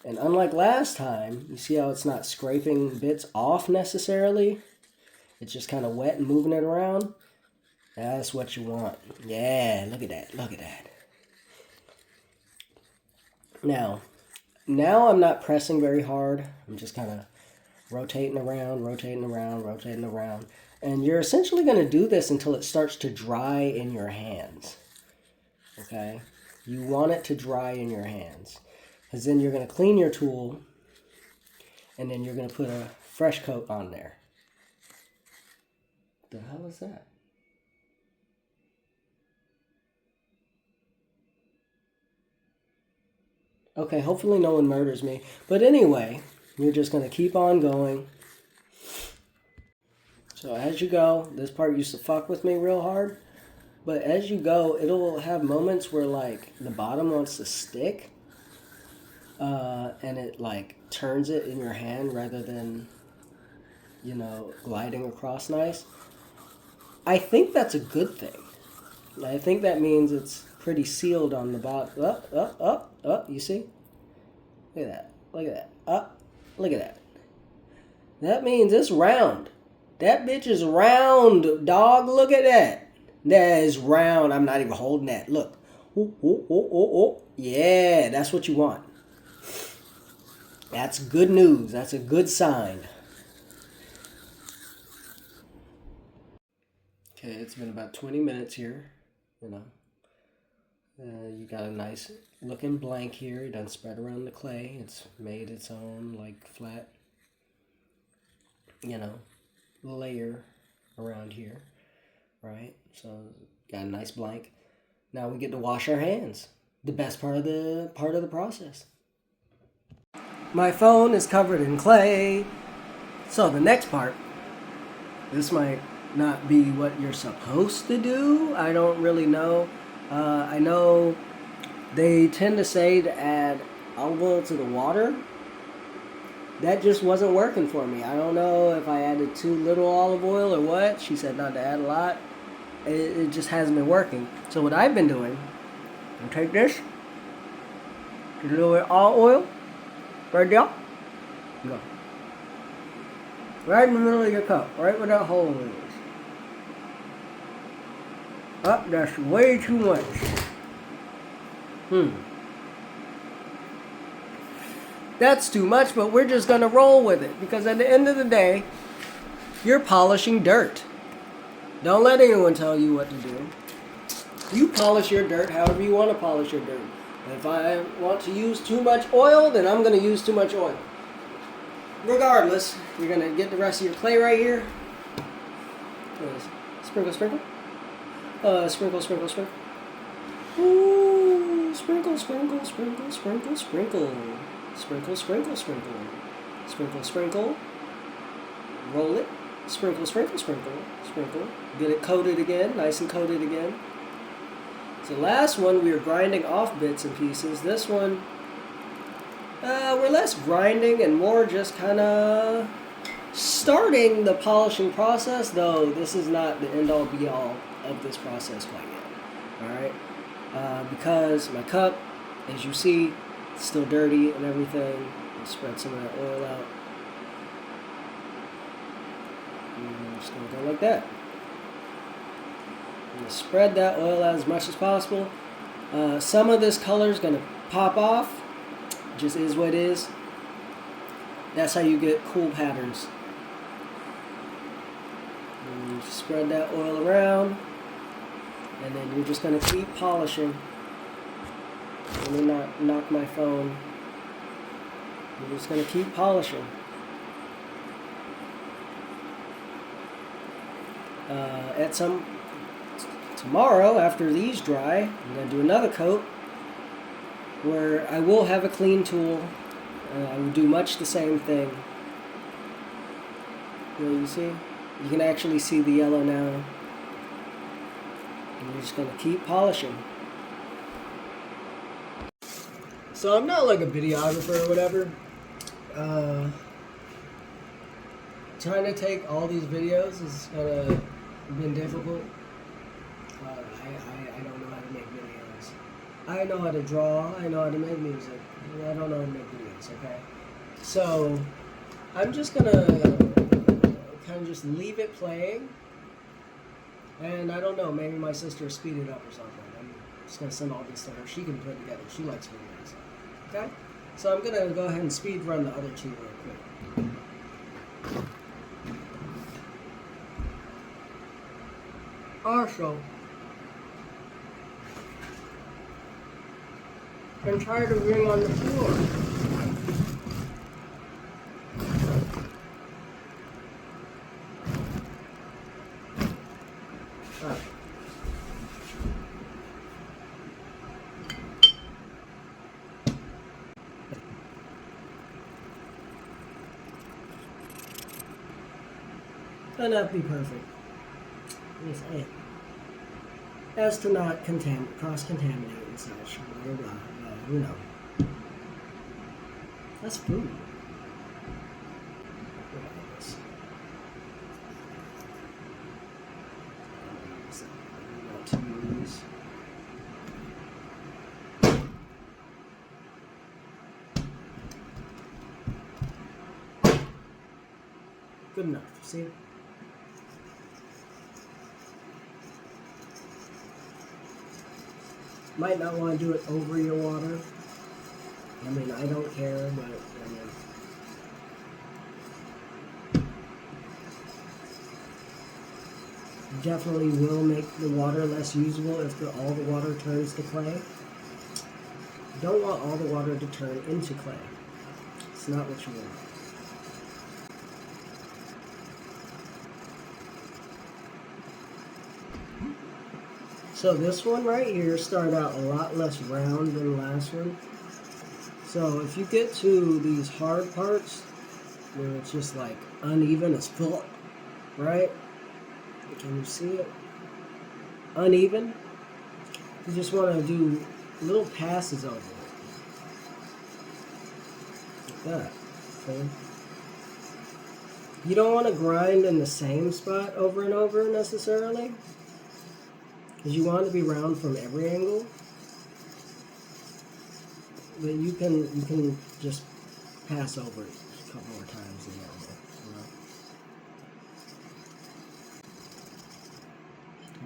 And unlike last time, you see how it's not scraping bits off necessarily? It's just kind of wet and moving it around. That's what you want. Yeah, look at that. Look at that. Now I'm not pressing very hard. I'm just kind of rotating around. And you're essentially going to do this until it starts to dry in your hands. Okay? You want it to dry in your hands. Because then you're going to clean your tool. And then you're going to put a fresh coat on there. The hell is that? Okay, hopefully no one murders me. But anyway, you're just going to keep on going. So as you go, this part used to fuck with me real hard. But as you go, it'll have moments where, like, the bottom wants to stick. And it, like, turns it in your hand rather than, gliding across nice. I think that's a good thing. I think that means it's pretty sealed on the bottom. Up, you see? Look at that. Up, look at that. That means it's round. That bitch is round, dog. Look at that. That is round. I'm not even holding that. Look. Oh. Yeah, that's what you want. That's good news. That's a good sign. Okay, it's been about 20 minutes here. You got a nice looking blank here. It doesn't spread around the clay. It's made its own, like, flat, layer around here. Right? So, got a nice blank. Now we get to wash our hands. The best part of the process. My phone is covered in clay. So the next part, this might not be what you're supposed to do. I don't really know. I know they tend to say to add olive oil to the water. That just wasn't working for me. I don't know if I added too little olive oil or what. She said not to add a lot. It just hasn't been working. So what I've been doing, I'll take this, get a little bit of olive oil, right there, go. Right in the middle of your cup, right where that hole is. Up, that's way too much. That's too much, but we're just gonna roll with it because at the end of the day, you're polishing dirt. Don't let anyone tell you what to do. You polish your dirt however you want to polish your dirt. If I want to use too much oil, then I'm going to use too much oil. Regardless, you're going to get the rest of your clay right here. Sprinkle, sprinkle. Sprinkle, sprinkle, sprinkle. Ooh, sprinkle, sprinkle, sprinkle, sprinkle, sprinkle. Sprinkle, sprinkle, sprinkle. Sprinkle, sprinkle. Roll it. Sprinkle, sprinkle, sprinkle, sprinkle. Get it coated again, nice and coated again. So last one we were grinding off bits and pieces. This one, we're less grinding and more just kind of starting the polishing process, though this is not the end-all be-all of this process quite yet. Alright? Because my cup, as you see, it's still dirty and everything. I'll spread some of that oil out. And just going to go like that. I'm going to spread that oil out as much as possible. Some of this color is going to pop off. It just is what it is. That's how you get cool patterns. And you spread that oil around. And then you're just going to keep polishing. Let me not knock my phone. You're just going to keep polishing. Tomorrow, after these dry, I'm going to do another coat where I will have a clean tool. I will do much the same thing. You see? You can actually see the yellow now. And you're just going to keep polishing. So I'm not like a videographer or whatever. Trying to take all these videos is kind of been difficult. I don't know how to make videos. I know how to draw. I know how to make music. I don't know how to make videos, okay? So I'm just going to kind of just leave it playing. And I don't know, maybe my sister will speed it up or something. I'm just going to send all this to her. She can put it together. She likes videos. Okay? So I'm going to go ahead and speed run the other two real quick. Also, I'm tired of being on the floor. Doesn't have to be perfect. As to not cross-contaminate and such, blah, blah, blah, you know. That's food. Good enough, see? Might not want to do it over your water. I mean, I don't care, but I mean, definitely will make the water less usable if all the water turns to clay. You don't want all the water to turn into clay. It's not what you want. So this one right here started out a lot less round than the last one. So if you get to these hard parts, where it's just like uneven as fuck, right? Can you see it? Uneven. You just want to do little passes over it. Like that. Okay? You don't want to grind in the same spot over and over necessarily. Because you want it to be round from every angle. But you can just pass over it a couple more times and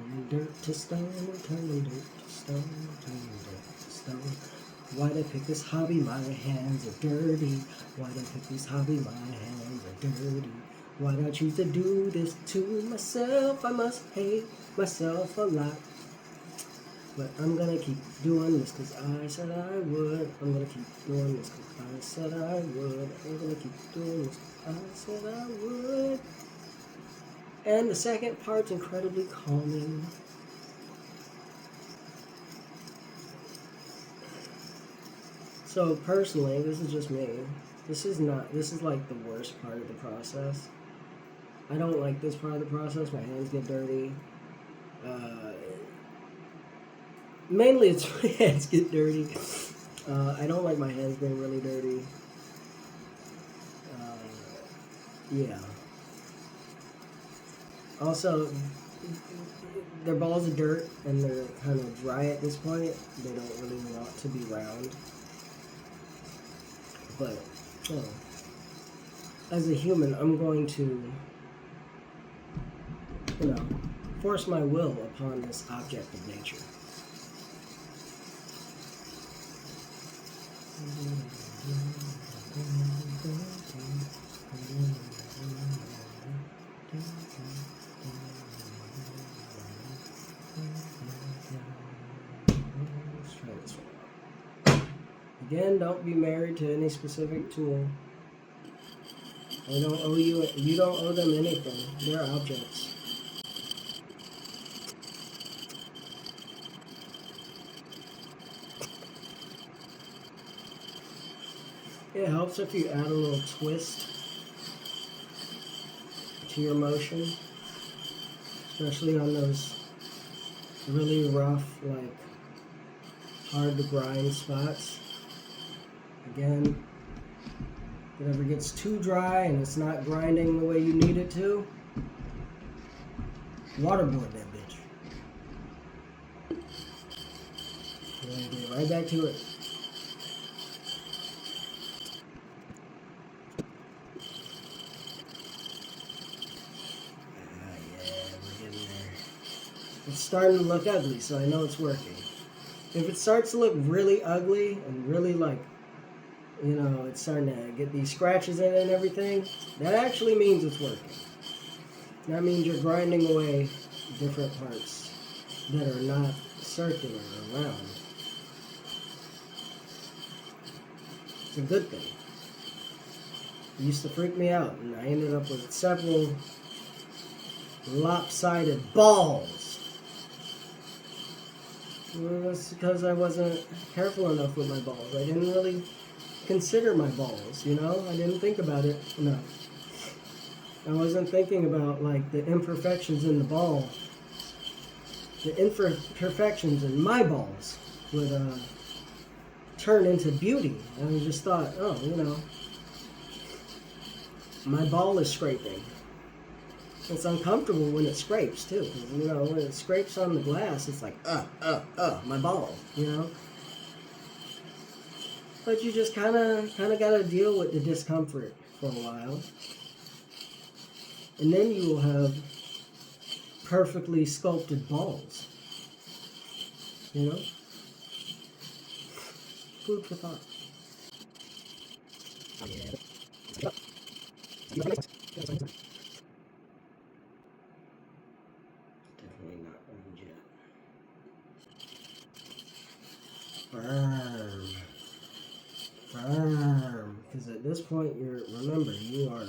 turning dirt to stone, turning dirt to stone, turning dirt to stone. stone. Why'd I pick this hobby? My hands are dirty. Why'd I pick this hobby? My hands are dirty. Why'd I choose to do this to myself? I must hate myself a lot. But I'm gonna keep doing this cause I said I would. I'm gonna keep doing this cause I said I would. I'm gonna keep doing this cause I said I would. And the second part's incredibly calming. So personally, this is just me. This is like the worst part of the process. I don't like this part of the process. My hands get dirty. Mainly it's my hands get dirty. I don't like my hands being really dirty. Yeah. Also, they're balls of dirt and they're kind of dry at this point. They don't really want to be round. But, as a human, I'm going to, force my will upon this object of nature. Let's try this one. Again, don't be married to any specific tool. They don't owe you. You don't owe them anything. They're objects. It helps if you add a little twist to your motion, especially on those really rough, like hard to grind spots. Again, if it ever gets too dry and it's not grinding the way you need it to, waterboard that bitch. And get right back to it. It's starting to look ugly, so I know it's working. If it starts to look really ugly and really like, it's starting to get these scratches in it and everything, that actually means it's working. That means you're grinding away different parts that are not circular or round. It's a good thing. It used to freak me out, and I ended up with several lopsided balls. Well, that's because I wasn't careful enough with my balls. I didn't really consider my balls, I didn't think about it enough. I wasn't thinking about, like, the imperfections in the ball. The imperfections in my balls would turn into beauty. And I just thought, my ball is scraping. It's uncomfortable when it scrapes, too. Because, when it scrapes on the glass, it's like, my ball, But you just kind of got to deal with the discomfort for a while. And then you will have perfectly sculpted balls. Food for thought. Definitely not orange yet. Firm. Because at this point, remember, you are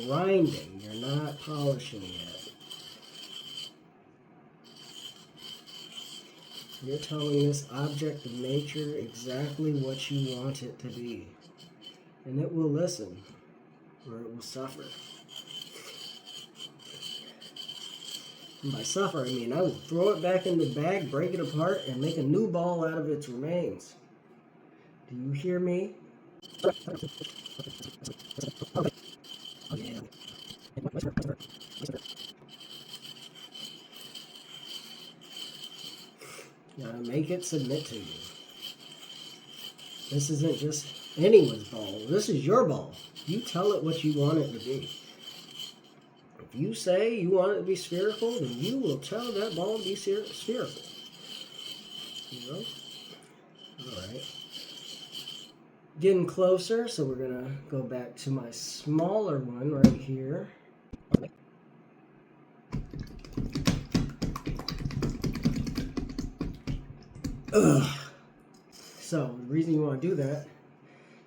grinding. You're not polishing yet. You're telling this object of nature exactly what you want it to be. And it will listen, or it will suffer. And by suffer, I mean I will throw it back in the bag, break it apart, and make a new ball out of its remains. Do you hear me? You gotta make it submit to you. This isn't just anyone's ball. This is your ball. You tell it what you want it to be. If you say you want it to be spherical, then you will tell that ball to be spherical. Alright. Getting closer, so we're gonna go back to my smaller one right here. Ugh. So the reason you want to do that,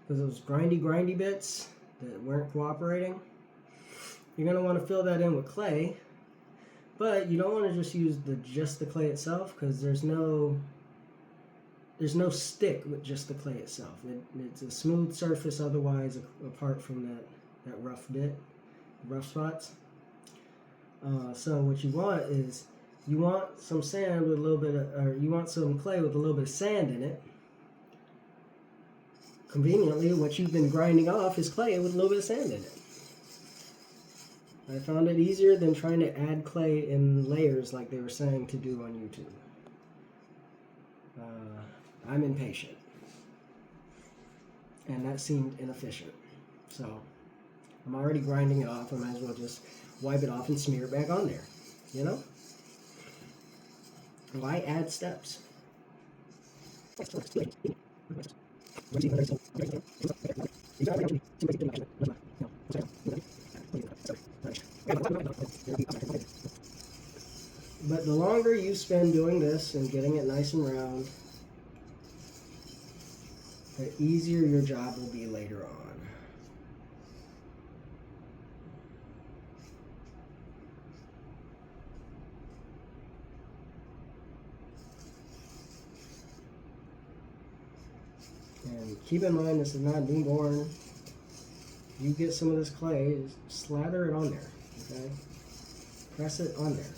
because those grindy bits that weren't cooperating, you're gonna want to fill that in with clay, but you don't want to just use just the clay itself, because there's no stick with just the clay itself. It's a smooth surface otherwise, apart from that rough spots. So what you want is, you want some sand with a little bit of, or you want some clay with a little bit of sand in it. Conveniently, what you've been grinding off is clay with a little bit of sand in it. I found it easier than trying to add clay in layers like they were saying to do on YouTube. I'm impatient. And that seemed inefficient. So, I'm already grinding it off. I might as well just wipe it off and smear it back on there. You know? Why add steps? But the longer you spend doing this and getting it nice and round, the easier your job will be later on. And keep in mind, this is not newborn. You get some of this clay, just slather it on there, okay? Press it on there.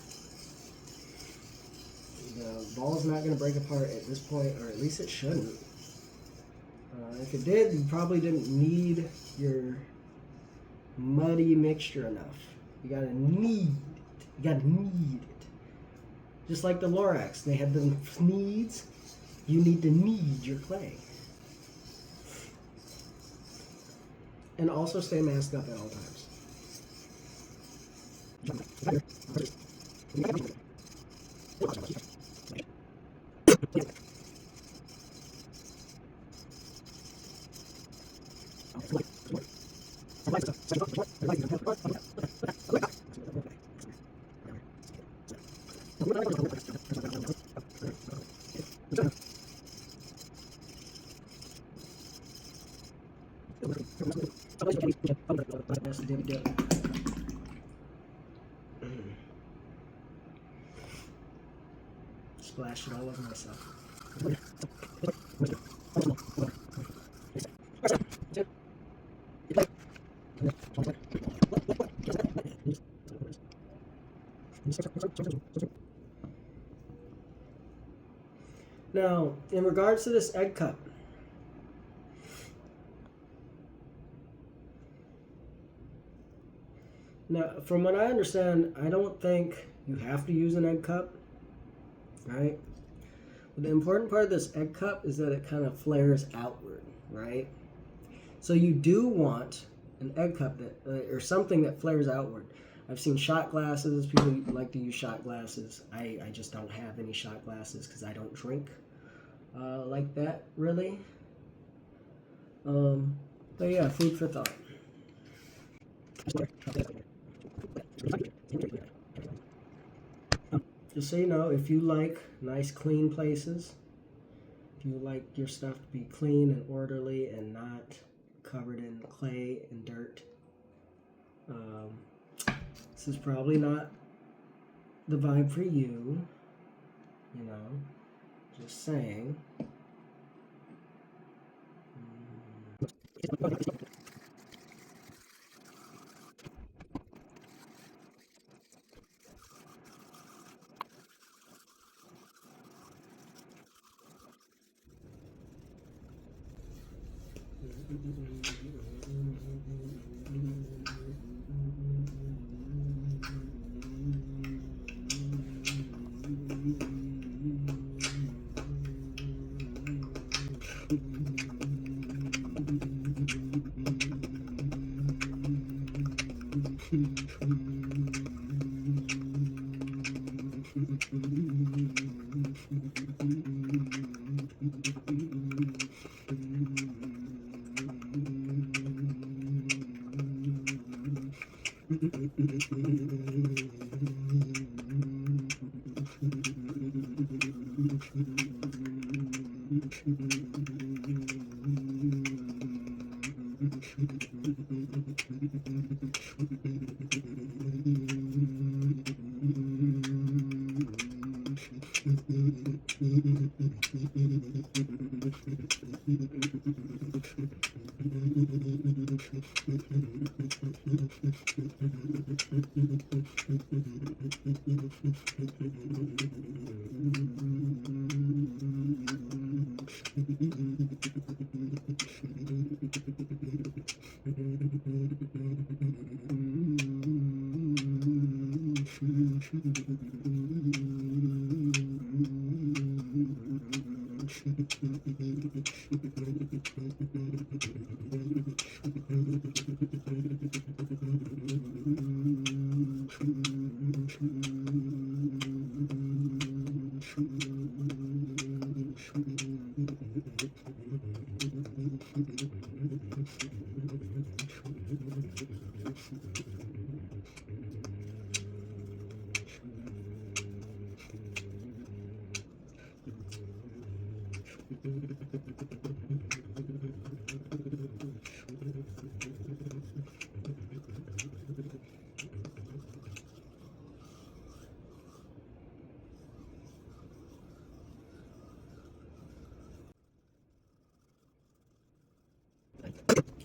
The ball's not going to break apart at this point, or at least it shouldn't. If it did, you probably didn't need your muddy mixture enough. You gotta need it. You gotta need it. Just like the Lorax, they had the needs. You need to need your clay. And also stay masked up at all times. Dip. Splashed it all over myself. Now, in regards to this egg cup, now, from what I understand, I don't think you have to use an egg cup, right? But the important part of this egg cup is that it kind of flares outward, right? So you do want an egg cup that, or something that flares outward. I've seen shot glasses. People like to use shot glasses. I just don't have any shot glasses because I don't drink like that, really. But yeah, food for thought. Just so you know, if you like nice clean places, if you like your stuff to be clean and orderly and not covered in clay and dirt, this is probably not the vibe for you, you know, just saying.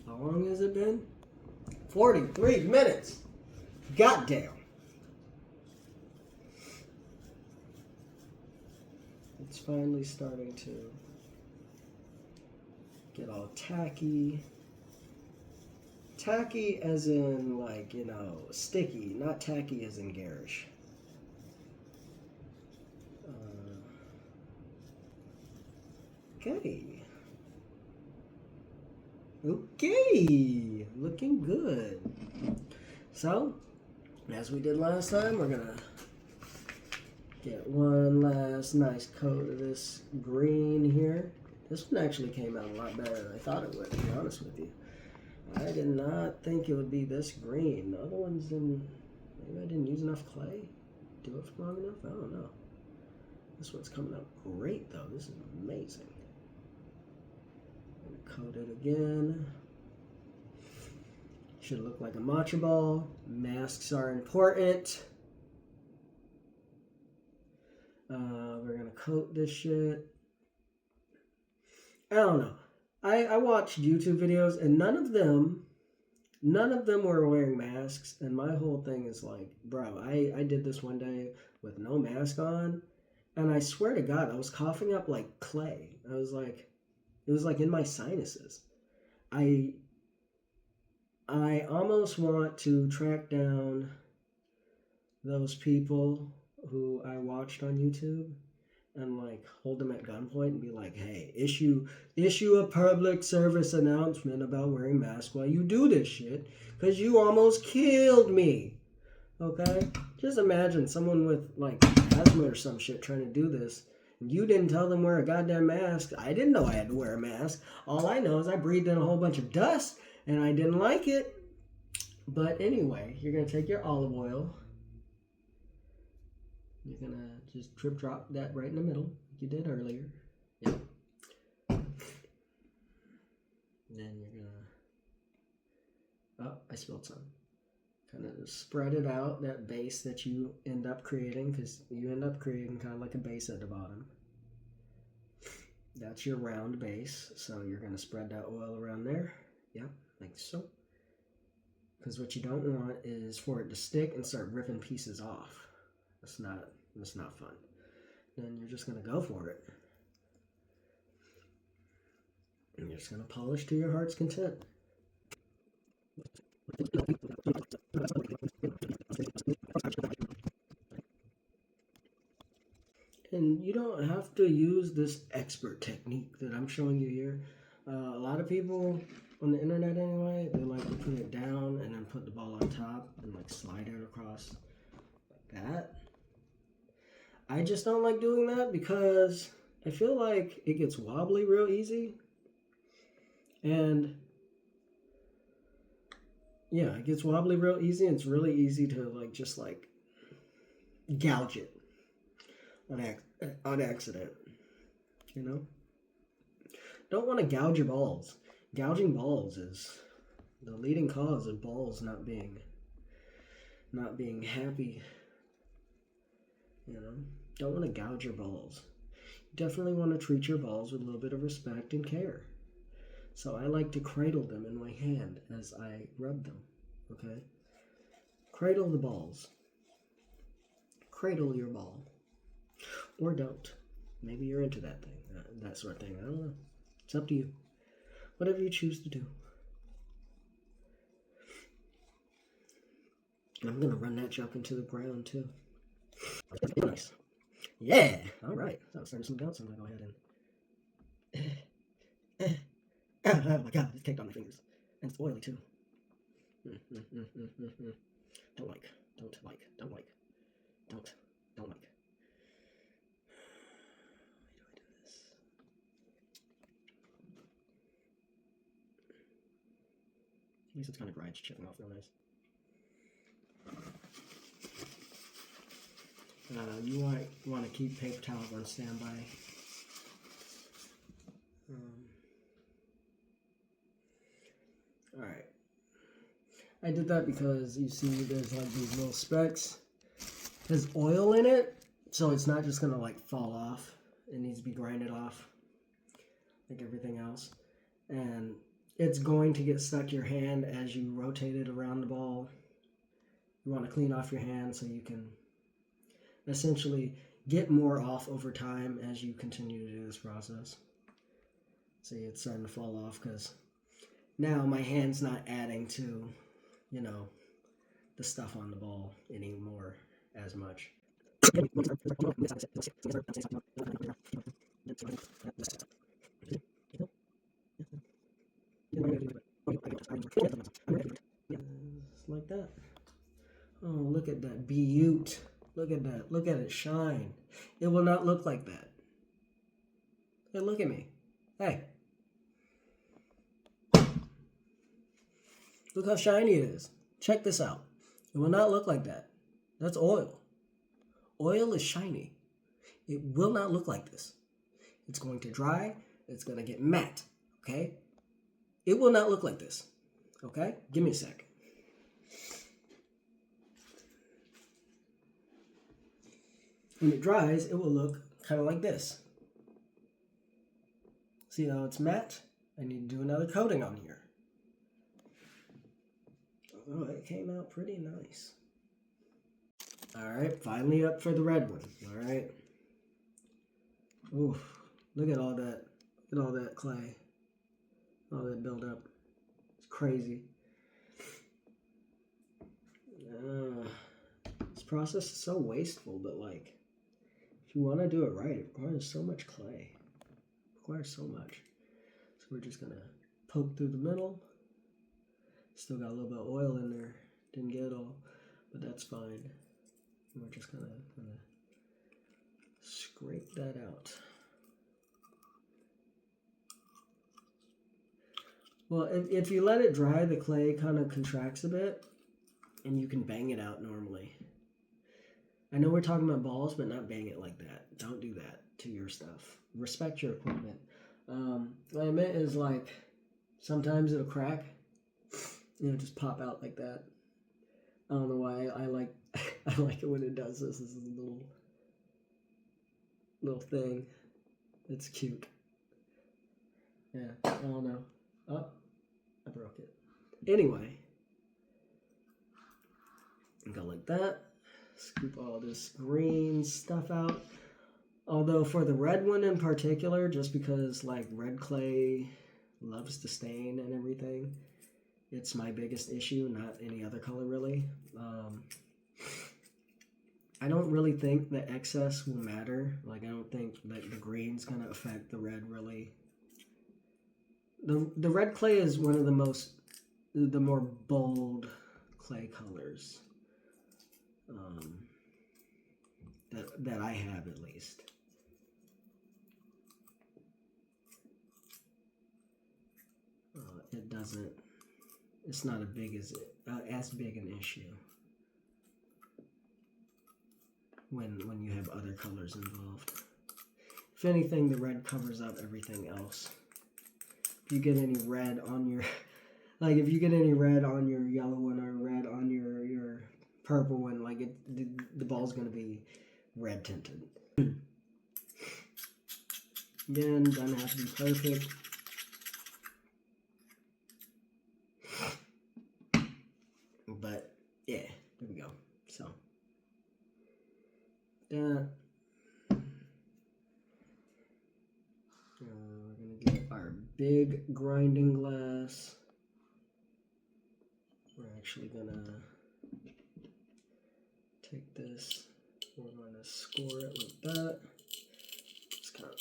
How long has it been? 43 minutes. Goddamn. It's finally starting to get all tacky. Tacky as in, like, you know, sticky, not tacky as in garish. Okay. Okay. Looking good. So, as we did last time, we're gonna get one last nice coat of this green here. This one actually came out a lot better than I thought it would, to be honest with you. I did not think it would be this green. The other ones didn't, maybe I didn't use enough clay? Do it for long enough? I don't know. This one's coming out great though. This is amazing. I'm gonna coat it again. Should look like a matcha ball. Masks are important. We're gonna coat this shit. I don't know. I watched YouTube videos and none of them were wearing masks, and my whole thing is like, bro, I did this one day with no mask on, and I swear to God, I was coughing up like clay. I was like, it was like in my sinuses. I almost want to track down those people who I watched on YouTube and like hold them at gunpoint and be like, hey, issue a public service announcement about wearing masks while you do this shit, because you almost killed me. Okay? Just imagine someone with like asthma or some shit trying to do this. You didn't tell them wear a goddamn mask. I didn't know I had to wear a mask. All I know is I breathed in a whole bunch of dust and I didn't like it. But anyway, you're going to take your olive oil. You're going to just drip drop that right in the middle, like you did earlier. Yep. And then you're going to... Oh, I spilled some. Kind of spread it out, that base that you end up creating, because you end up creating kind of like a base at the bottom. That's your round base, so you're going to spread that oil around there. Yep, like so. Because what you don't want is for it to stick and start ripping pieces off. That's not fun. Then you're just going to go for it. And you're just going to polish to your heart's content. And you don't have to use this expert technique that I'm showing you here. A lot of people on the internet anyway, they like to put it down and then put the ball on top and like slide it across like that. I just don't like doing that because I feel like it gets wobbly real easy. And yeah, it gets wobbly real easy, and it's really easy to just gouge it on accident. You know? Don't want to gouge your balls. Gouging balls is the leading cause of balls not being happy. You know? Don't want to gouge your balls. You definitely want to treat your balls with a little bit of respect and care. So I like to cradle them in my hand as I rub them. Okay? Cradle the balls. Cradle your ball. Or don't. Maybe you're into that thing, that sort of thing. I don't know. It's up to you. Whatever you choose to do. I'm going to run that junk into the ground, too. Nice. Yeah! Alright. So I'm starting to smooth out, so I'm going to go ahead and... Oh my god, it's caked on my fingers. And it's oily, too. Don't like. Don't like. Don't like. Don't like. Why do I do this? At least it's kind of dry. It's chipping off real nice. You want to keep paper towels on standby. Alright. I did that because you see there's these little specks. There's oil in it, so it's not just gonna fall off. It needs to be grinded off like everything else. And it's going to get stuck to your hand as you rotate it around the ball. You want to clean off your hand so you can essentially get more off over time as you continue to do this process. See, it's starting to fall off because now my hand's not adding to, the stuff on the ball anymore as much. Like that. Oh, look at that beaut. Look at that. Look at it shine. It will not look like that. Hey, look at me. Hey. Look how shiny it is. Check this out. It will not look like that. That's oil. Oil is shiny. It will not look like this. It's going to dry. It's going to get matte. Okay? It will not look like this. Okay? Give me a sec. When it dries, it will look kind of like this. See how it's matte? I need to do another coating on here. Oh, it came out pretty nice. Alright, finally up for the red one. Alright. Oof. Look at all that. Look at all that clay. All that buildup. It's crazy. This process is so wasteful, but if you want to do it right, it requires so much clay. It requires so much. So we're just going to poke through the middle. Still got a little bit of oil in there. Didn't get it all, but that's fine. We're just gonna scrape that out. Well, if you let it dry, the clay kind of contracts a bit, and you can bang it out normally. I know we're talking about balls, but not bang it like that. Don't do that to your stuff. Respect your equipment. What I meant is sometimes it'll crack. Just pop out like that. I don't know why I like I like it when it does this. This is a little thing. It's cute. Yeah, I don't know. Oh, I broke it. Anyway, go like that. Scoop all this green stuff out. Although for the red one in particular, just because red clay loves to stain and everything, it's my biggest issue, not any other color really. I don't really think the excess will matter. I don't think that the green's gonna affect the red really. The red clay is one of the more bold clay colors that I have at least. It doesn't. It's not as big an issue when you have other colors involved. If anything, the red covers up everything else. If you get any red on your, like if you get any red on your yellow one or red on your purple one, like the ball's gonna be red tinted. Again, doesn't have to be perfect. But yeah, there we go. So that we're gonna get our big grinding glass. We're actually gonna take this. We're gonna score it with that. Just kind of.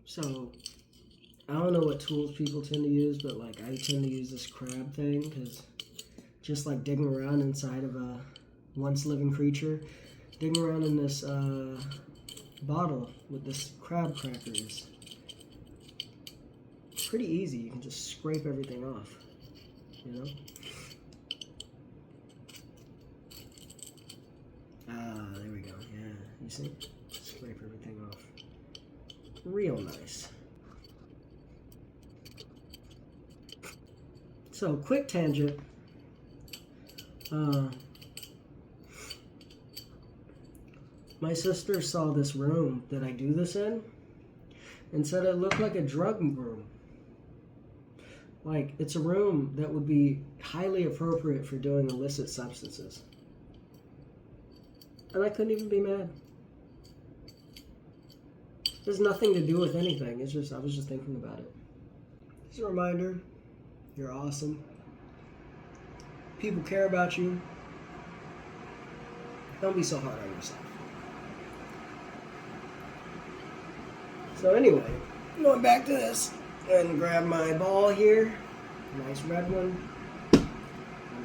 So, I don't know what tools people tend to use, but like I tend to use this crab thing because just like digging around inside of a once living creature, digging around in this bottle with this crab cracker is pretty easy. You can just scrape everything off, you know? Ah, there we go. Yeah, you see? Scrape everything off. Real nice. So, quick tangent. My sister saw this room that I do this in and said it looked like a drug room. Like, it's a room that would be highly appropriate for doing illicit substances. And I couldn't even be mad. There's nothing to do with anything. It's just, I was just thinking about it. Just a reminder, you're awesome. People care about you. Don't be so hard on yourself. So anyway, going back to this, and grab my ball here. Nice red one.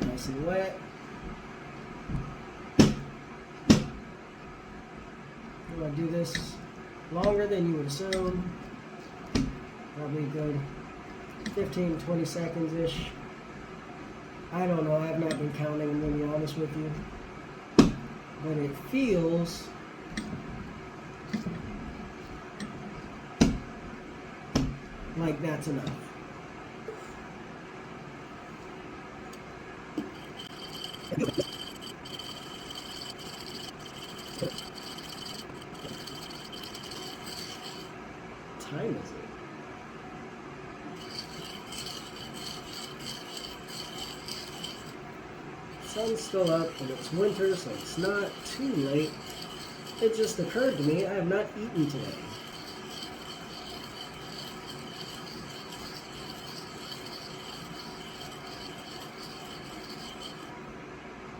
Nice and wet. I'm gonna do this longer than you would assume. Probably a good 15-20 seconds-ish. I don't know, I've not been counting, I'm going to be honest with you. But it feels like that's enough. Time is it? Sun's still up and it's winter, so it's not too late. It just occurred to me I have not eaten today.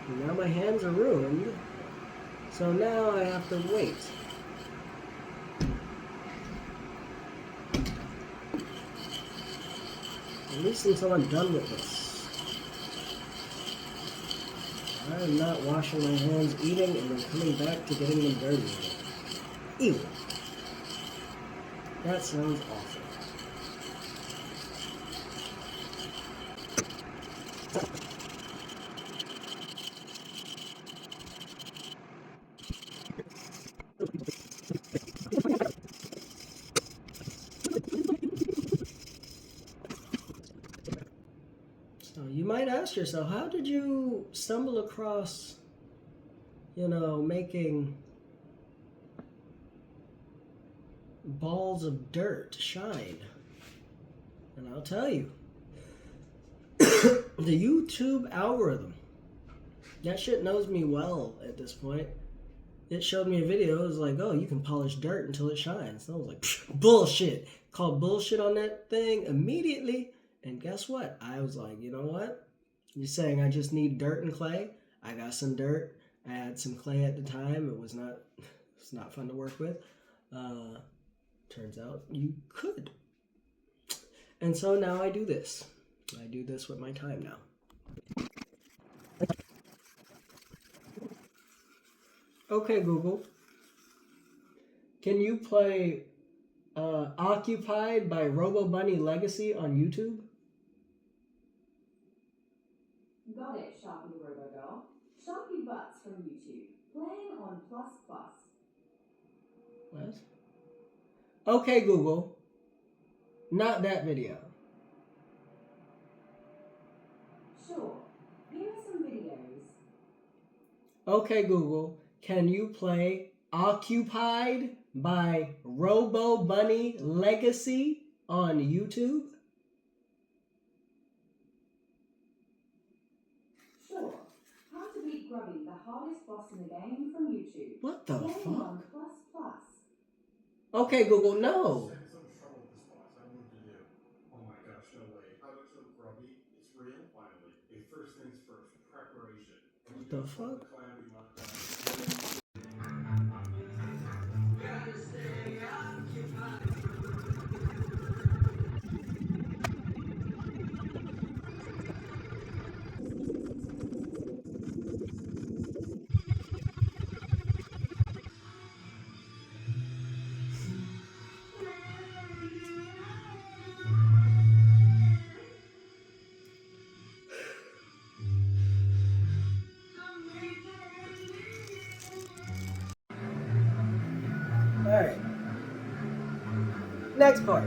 And now my hands are ruined, so now I have to wait. At least until I'm done with this. I am not washing my hands eating and then coming back to getting them dirty again. Ew. That sounds awful. So you might ask yourself, how did you stumble across, making balls of dirt shine? And I'll tell you, the YouTube algorithm, that shit knows me well at this point. It showed me a video, it was like, oh, you can polish dirt until it shines. And I was like, bullshit. Called bullshit on that thing immediately. And guess what? I was like, you know what? You're saying I just need dirt and clay? I got some dirt. I had some clay at the time. It's not fun to work with. Turns out you could. And so now I do this. I do this with my time now. Okay, Google. Can you play Occupied by Robo Bunny Legacy on YouTube? Got it, Sharpie Robodoll. Sharpie Butts from YouTube. Playing on Plus Plus. What? Okay, Google. Not that video. Sure. Here are some videos. Okay, Google. Can you play Occupied by Robo Bunny Legacy on YouTube? Sure. How to beat Grubby, the hardest boss in the game from YouTube. What the Playing fuck? on Plus Plus. Okay, Google, no. Having so much trouble with this boss. I don't know what to do. Oh my gosh, no way. How to kill Grubby? It's real? Finally. A first things first. Preparation. What the fuck? Calamity lockdown. Alright. Next part.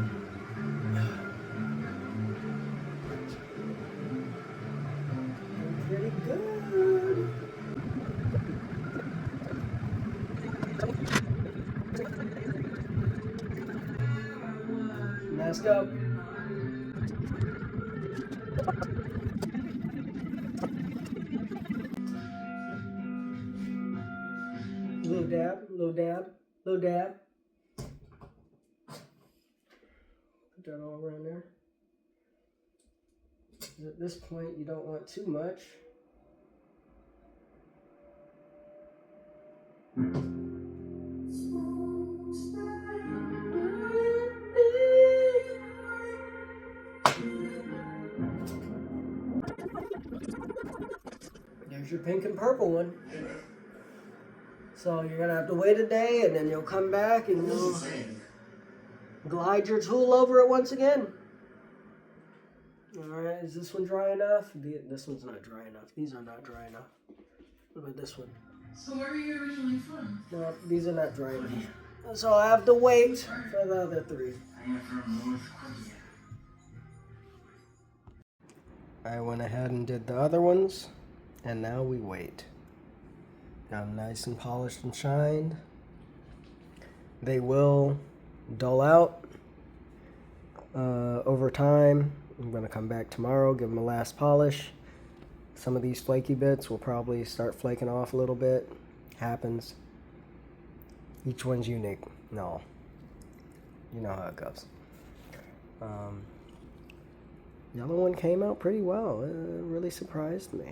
Pretty good. Let's go. Little dab, little dab, little dab. Put that all around there. At this point, you don't want too much. There's your pink and purple one. So you're gonna have to wait a day, and then you'll come back and you'll glide your tool over it once again. Alright, is this one dry enough? This one's not dry enough. These are not dry enough. What about this one? So where are you originally from? No, these are not dry enough. So I have to wait for the other three. I am from North Korea. I went ahead and did the other ones, and now we wait. Got them nice and polished and shined. They will dull out over time. I'm going to come back tomorrow, give them a last polish. Some of these flaky bits will probably start flaking off a little bit. Happens. Each one's unique. No. You know how it goes. The other one came out pretty well. It really surprised me.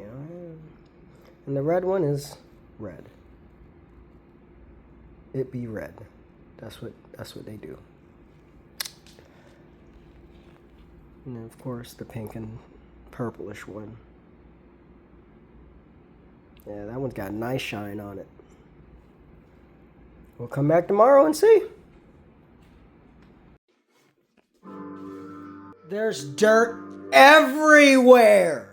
And the red one is red. It be red. That's what they do. And then of course the pink and purplish one. Yeah, that one's got a nice shine on it. We'll come back tomorrow and see. There's dirt everywhere.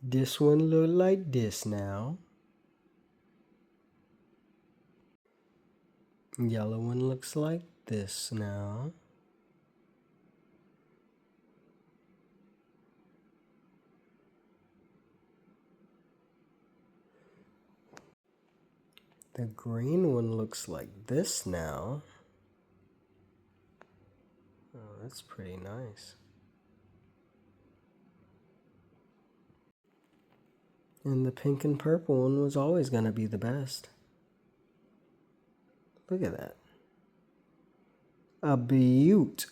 This one look like this now. Yellow one looks like this now. The green one looks like this now. Oh, that's pretty nice. And the pink and purple one was always going to be the best. Look at that. A beaut.